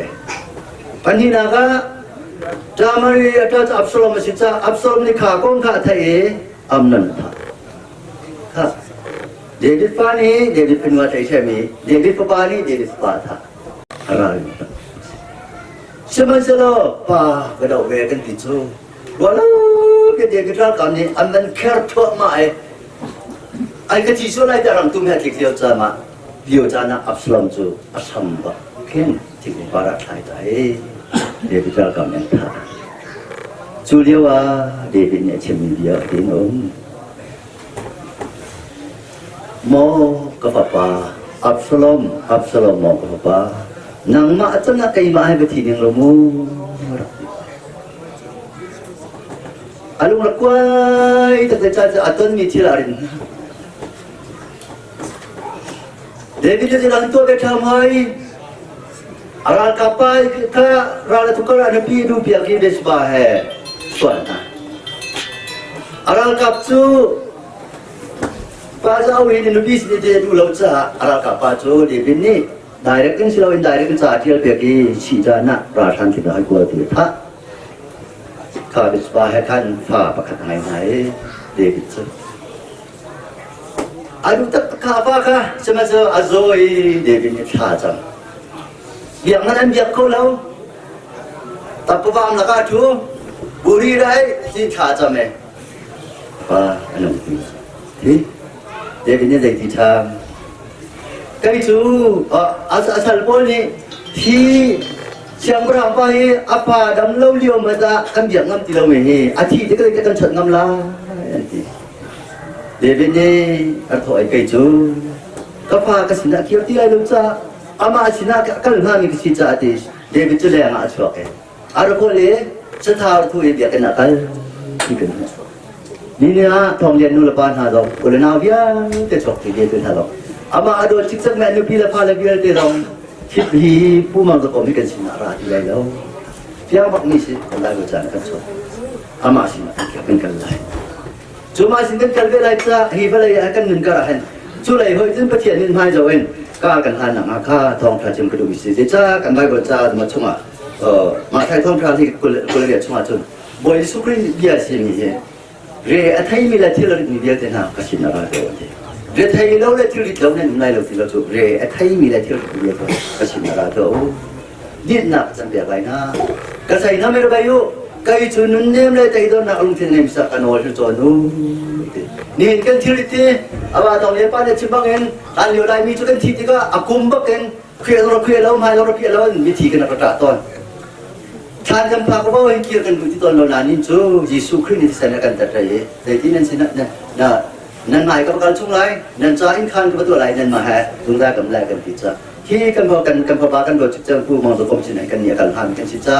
Pani naga jamari ada Absalom masih Absalom ni kakong katai amnan ha David pani David penua cemi David pani David patah haram semasa kedau kan itu walau dia kita kami amnan kerto mai Ai cái chỉ số này đã làm tung hết lịch điều tra mà điều tra là Absalom tu Absalom ba, khen ถึงบารักไทยใจเดวิดจะกำเนิดท่าจูเลียว่าเดวิดเนี่ยเชื่อมีเดียวที่น้องโมกับป้าอับสลอมโมกับป้านางมาจนนักไก่มาให้ไปทีนึงละมูอาลุงรักไว้แต่จะอัตนมีที่ลารินเดวิดจะรันตัวไปทำให้aral kapal kita rala tukar nabi du biar kita sebah suan aral kapsu pasal ini nabi sendiri du lauca aral kapal tu di sini direct kan silau indirect kan saat dia biar kita cita nak perasaan kita hai gua tu tak kalau sebah kan fa pakat ngai David tu aduh tak apa kah semasa azoi David ni tajam biar mana biar kau lau, tapi faham nak kau buri dah si caca me, apa anu ni, dia punya dari tiang, kau tu asal pun ni si siang berapa ni apa dalam lau liu mata kan biar ngam tilau ni, ati dia kan cat ngam lah, dia punya arthoi kau tu, kau faham kesini nak kau tiada lupa. Ama sina kan hami kisi cati David tu yang asal ke. Ada boleh setahun tu dia kena kal. Ni ni thong lian nu lepan ha dong. Boleh nak biar tercok dia tu ha dong. Ama ada ciksak menu bila pala biar dia dong. Hibi pumang tu kau ni kan sina rati lagi dong. Biar mak ni sih kalau berjalan kan so. Ama sina kan kalai. Cuma sina kalai lagi sa hibi lagi akan nengkarahan. Sulai hoi tu pertian ni mai jauhin. ก้ากันทานหนังอาฆาทองพระจำกระดูกวิเศษจ้ากันใบบจ้ามาช่วงมาไทยทองพระที่กุลเรียช่วงจนบอยสุกรีเบียร์เสียมีเเรื่องไทยมีละที่เรามีเบียร์แต่หน้าก็ชินอะไรเดียวเรื่องไทยเราละที่เราเนี่ยไม่เราที่เราจูเรื่องไทยมีละที่เรามีเบียร์ก็ชินอะไรเดียวดิ้นหนักจำเบียร์ไปนะก็ใส่น้ำไม่ระบายอยู่ก็อีจุนนุ่นเนี่ยเลยแต่อีตอนนักลงทุนเนี่ยมีสักการโน้ตจวนนู้นี่กันที่ที่อาว่าตอนนี้ป้าเนี่ยชิมบ้างเองอันเดียวได้มีจุดกันที่ที่ก็อากุมบ้างเองเคลียร์เราเคลียร์แล้วไม่เราเคลียร์แล้ววิธีกันประกาศตอนทานกันพาก็ว่าเคลียร์กันดูที่ตอนเรานานนี่จูยิสุคริสต์ที่แสดงกันแต่ไรแต่ที่นั่นสินั่นหมายกับการช่วงไรนั่นจะอินคันกับตัวไรนั่นมาแห่ตรงได้กับแรกกันที่จะที่กันพอกันพอบ้ากันโดยจุดเจ้าผู้มองตัวกรมชินไหนกันเนี่ยกันทำกันสิจ้า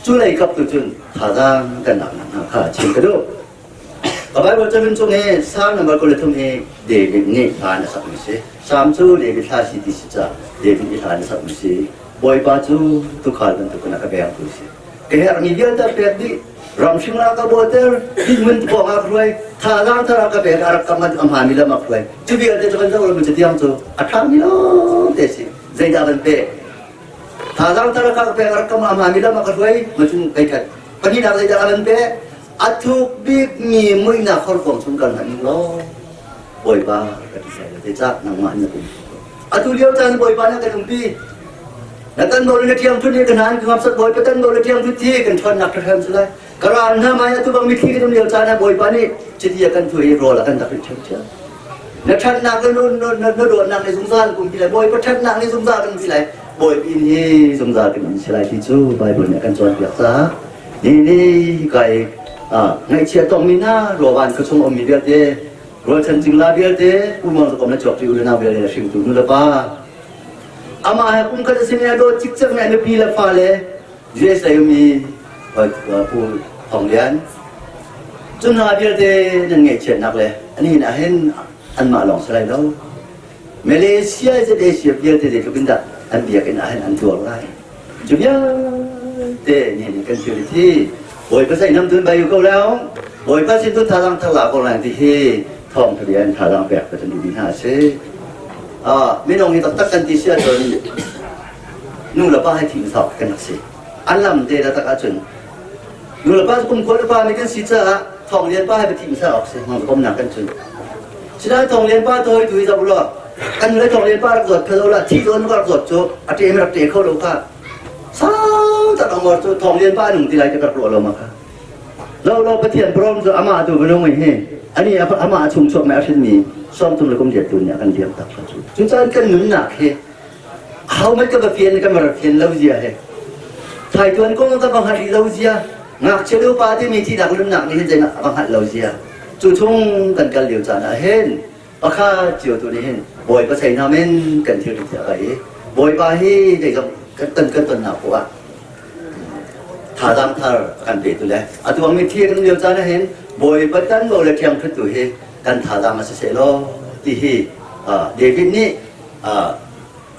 จุเลยกับตัวจุนท่าทางกันหนักข้าชิมกันดูเอาไว้ว่าจะเป็นช่วงนี้สามนับก็เลยทุ่มเทเดวิดนี่ทานสักมื้อสิสามชูเดวิดท่าสิที่สิจ้าเดวิดทานสักมื้อสิบอยป้าชูทุกขากันทุกคนนักแบบดูสิแค่นี้เดียวแต่แบบนี้รำชิงลากระโบเตอร์ดิ้นมันบอกมาคุยท่าร่างท่ากระแบบอารักมันอำหามิลมาคุยจุดเดียวแต่จะเป็นเจ้าเราเป็นจะเที่ยงจูอัฐามิลเดสิใจดาวันเป้ท่าร่างท่ากระแบบอารักมันอำหามิลมาคุยมันจุนไปกันปนิดาใจดาวันเป้atuk big mi mui na khol kom chung kan han lo boi ba ka ti sai te chak nang ma na kum atu liao tan boi ba na ka tum pi na tan bo le tiang thu ni kan han ngap sat boi pa tan bo le tiang thu thi kan thon nak tham sai karan na ma atu bang mi thi ka tum liao cha na boi ba ni chi ti kan thu ro la kan tak theu cha na than na ka no do na ni sung san kum pi lai boi pa than na ni sung sa kan pi lai boi pi ni sung sa kan si lai ti chu bai bo ne kan chon piak sa ni kai ngay chia tông mình na rồi bạn cứ xong ông mình biết thế rồi chân chính là biết thế cũng mong là chọc chịu nào biết là sinh tồn nữa ba ama hay cũng có xin nhà đôi chức trách này nó pi là pha lệ dễ say mi và phụ phòng liên chúng ta biết thế nên ngày chuyện nặng lệ anh nhìn là hen anh mà lòng sai đâu Malaysia sẽ để xếp biết thế thì cái bên đó anh biết cái nào hen anh thua lại chú biết thế nhìn cái chuyện thì bồi phát sinh năm tuần bay câu lao bồi phát sinh tuần thà rằng thà là câu này thì thòng thời gian thà rằng bẹt và chân đi hà sẽ mấy ông thì tất cả tí xe rồi nu là ba hai thị thọ cái nào sẽ anh làm thế là tất cả chuẩn nu là ba cũng có ba mấy cái xí cha thòng liên ba hai thị thọ sẽ mà không nặng cái chuẩn chỉ là thòng liên ba thôi tùy đâu lo anh lấy thòng liên ba ruột cái đâu là thị rồi nó ruột cho anh em đặt tiền khâu đâu cả sao ta đang ngồi thòng liên ba nung thì lại cái cặp lỗ màเราไปเทียนพร้อมจะอามาตัวเป็นองค์เฮ่อันนี้อามาชุมชนแม่อาชีพมีซ้อมตุ้มเลยก็เดียดตุนเนี่ยกันเดียดตักจุดจุดนั้นกันหนุนหนักเฮ่ เขาไม่ก็มาเพียนกันมาเพียนเล่าเสียเลยถ่ายตัวก็ต้องบังคับเล่าเสียงักเชื่อป้าที่มีที่ดักลุ่นหนักนี่เห็นใจงักบังคับเล่าเสียจู่ช่วงกันเหลียวจานะเห็นอาข้าเจียวตัวนี้เห็นบ่อยก็ใช้น้ำเอ็นกันเที่ยวที่ไหนบ่อยป้าให้เด็กกันต้นหนาปัวท่าดำท่ากันเด็ดตัวเลยตัวมีที่กันเหลียวจานะเห็นบ่อยปัจจันบ่เลยเทียมขึ้นตัวเห็นกันท่าดำมาเสียล้อที่เดวิดนี่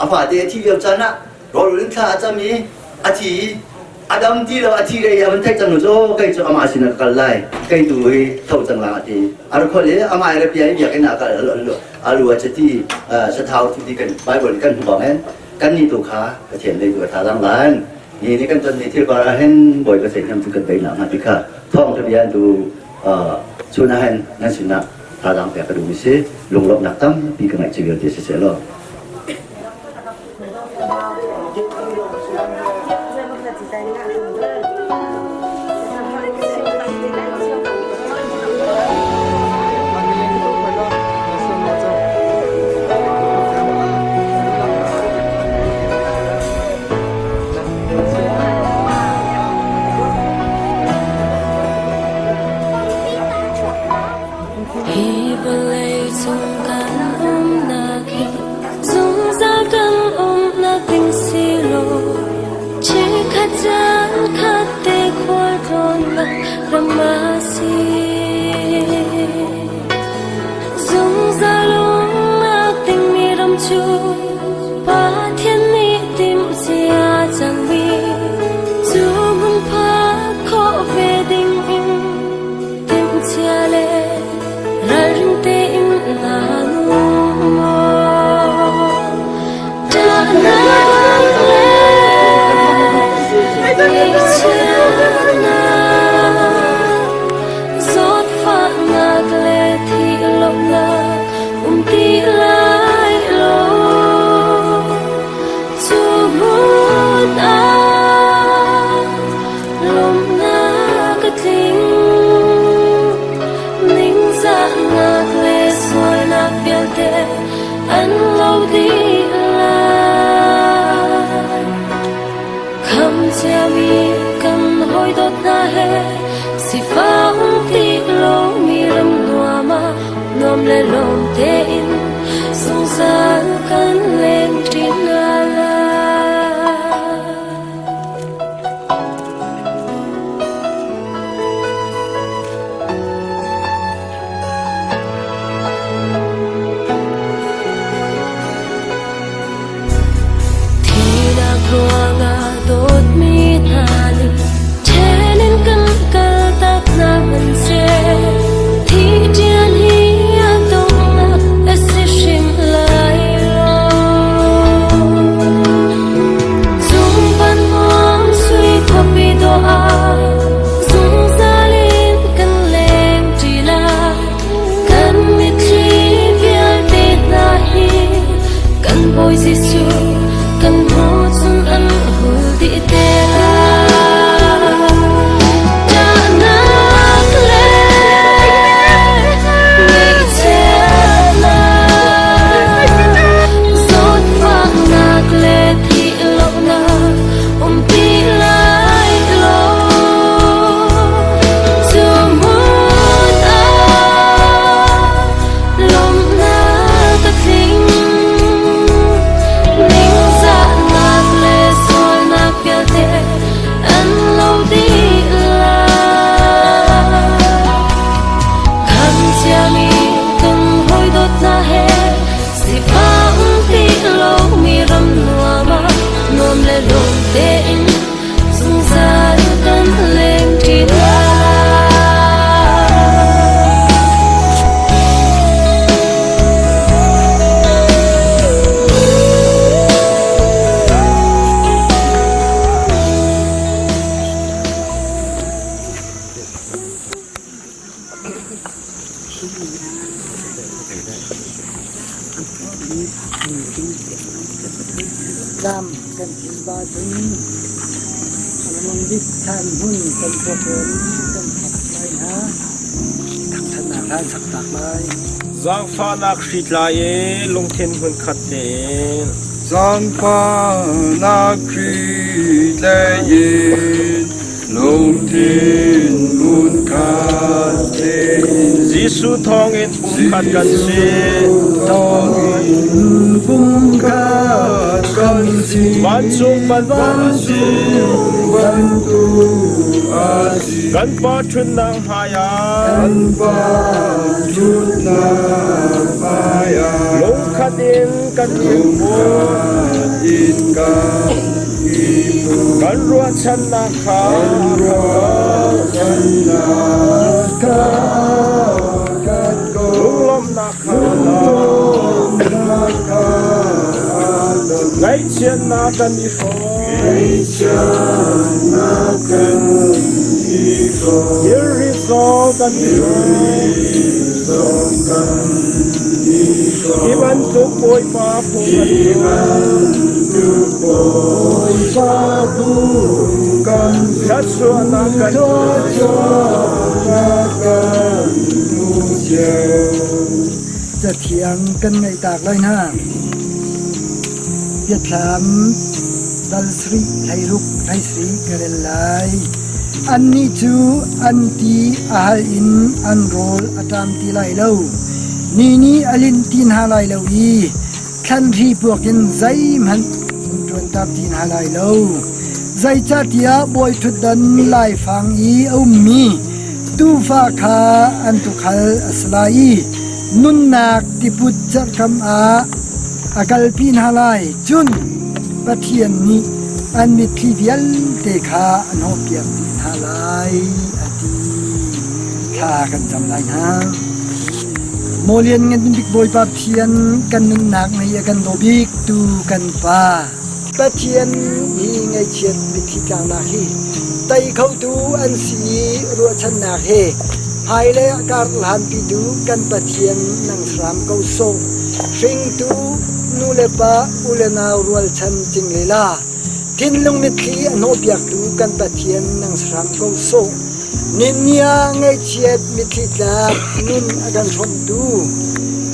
อาฝ่าเดที่เหลียวจานะรอรุ่นข้าจะมีอาทิอาดัมที่เราอาทิเลยมันแท้จังหนูโจ้ใครจะอามาสินักกันไล่ใครดูให้เท่าจังหลังอาทิอารุคนเลยอามาอะไรเพียงอยากให้นักกันอารัวจะที่จะเท้าที่กันไบเบิลกันบอกงั้นกันนี่ตัวขากระเทียมเลยตัวท่าดังล้านนี่กันจนนี่ที่ก็เห็นบ่อยก็เสร็จทำทุกกันไปหลังอาทิตย์ค่ะท่องทะเบียนดูชุนอาหารนั่นสินะท่าดังแปลกระดูมิเสลงลบหนักตั้มปีกันไหนจะเกิดเสียเสียล้อดำกันบาถึงมันดิท่านหุ่นกันพวกคนกันขับไปหาทักษณะท่านสักตักไป Zang fa nak shit la ye long ten hun khat le สังปานาครีและเย็นลงทิ้นบุญขาดเท Giêsu thong in bung khat kan si thong in bung khat kan si ban chung ban si ban tu a si kan pa thun nang haya kan pa chut na maya long khat in kan im in kan kan ruat chan na kha lung lom na kha ngai chen na kan i fo yeri so kan i fo iban tu poi pa pu kan chat so na kanจะเถียงกันในตากเลยนะเวียดนามดัลสรีไทยลุกไทยสีกันเลยอันนี้จูอันที่อาหอินอันโรลอาตามที่ไล่เล่านี่อลินตีนหาไล่เล่าอีทันที่พวกกันใจมันจนตับตีนหาไล่เล่าใจจัดยาบอยทุดดันไล่ฟังอีเอามีตูฟ้าขาอันตุขัลอัสลายนุนนักที่พุทธคำอากาลปีนหาไลจุนปะเทียนนี้อันมิตรเวียลเตขาอันหอบเปียกปีนหาไลอดีข้ากันจำไรนะโมเลียนเงินบิ๊กบอยปะเทียนกันนุนนักในกันโนบิกตูกันป้าปะเทียนมีไงเชียนมิตรกลางนาฮีไตเขาดูอันสีรัวชนะเฮภายในอากาศหลานปีดูกันปะเทียนนังสรามเกาโซสิงตูนูเลปะอุเลนาวรัวชันจิงเลลาทินลงมิตรีอโนเปียกดูกันปะเทียนนังสรามเกาโซนินเนียไงเชียดมิตรีลานุนอาการชมดู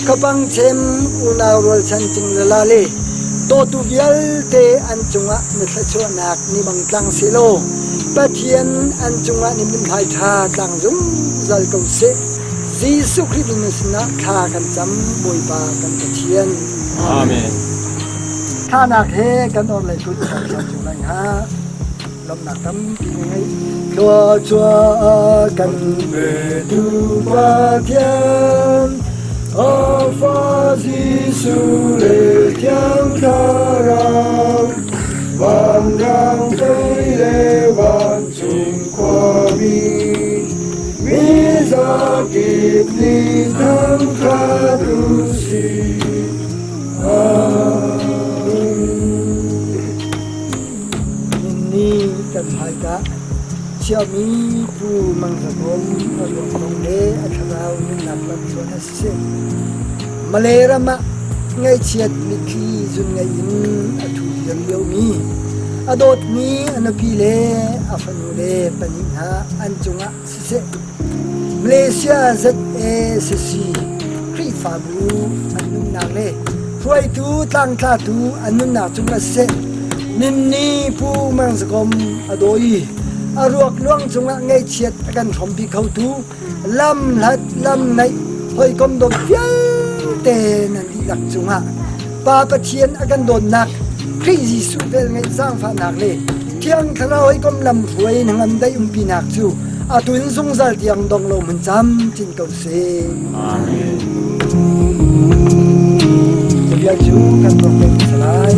กบังเชมอุนาวรัวชันจิงเลลาเลโตตูเวียลเตอันจงะมิตรชวนักนิบังกลางสิโลปะเทียนอันจงะนิมินไทยทาต่างจุงจัลกุเสซีสุคริสต์นุสนะข้ากันจำบอยปากันปะเทียนอาเมนข้านักเฮกันออนเลยทุกคนจำจุงไรฮะลมหนักทำปีไงชัวกันเบดูปะเทียนอาฟาซีสุเลเทียงคาราวันยังไปเลวันจิงความีมิซากิบนิทังคาดุสิอานี่กันไทยกะเชื่อมีผู้มังสกุลอารมณ์ของเดอัคราวนินับลักษณะเสมาเลระมะไงเชียดมิคีจุนไงยินอทุยันเลียวมีอดดมีอันพีเลอัฟนูเลปนิหาอันจงะเสมาเลเซีย ZACC ครีฟาบูอันนุนนาเลช่วยตูตั้งท่าตูอันนุนนาจงะเสนินนีผู้มังสกุลอโดยอรวกล่วงจงะไงเชียดกันชมปีเขาตูลำลัดลำในหอยกลมดอกเย้เตนันที่หลักจงะปาปะเทียนกันโดนหนักครีจิสุเป็นไงสร้างฝาหนักเลยเที่ยงคราวหอยกลมลำถวยนังอันได้ปีหนักจูอาตุนสงสารเที่ยงดองลมมันจำจินเกาเซจะเรียกจูกันตรงเป็นสลาย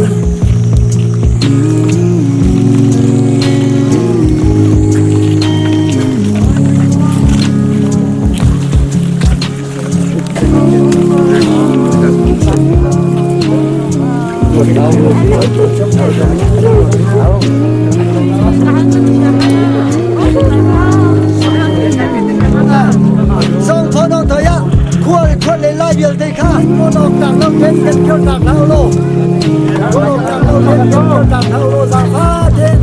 ส่งพอนองเถอะควรเลยไล่เบียร์ได้ค่ะพอนองต่างน้ำเป็นเกี่ยวต่างเท้าโลพอนองต่างน้ำเป็นเกี่ยวต่างเท้าโลต่างฟ้าเด่น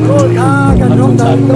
โลค่ากันน้องต่างโล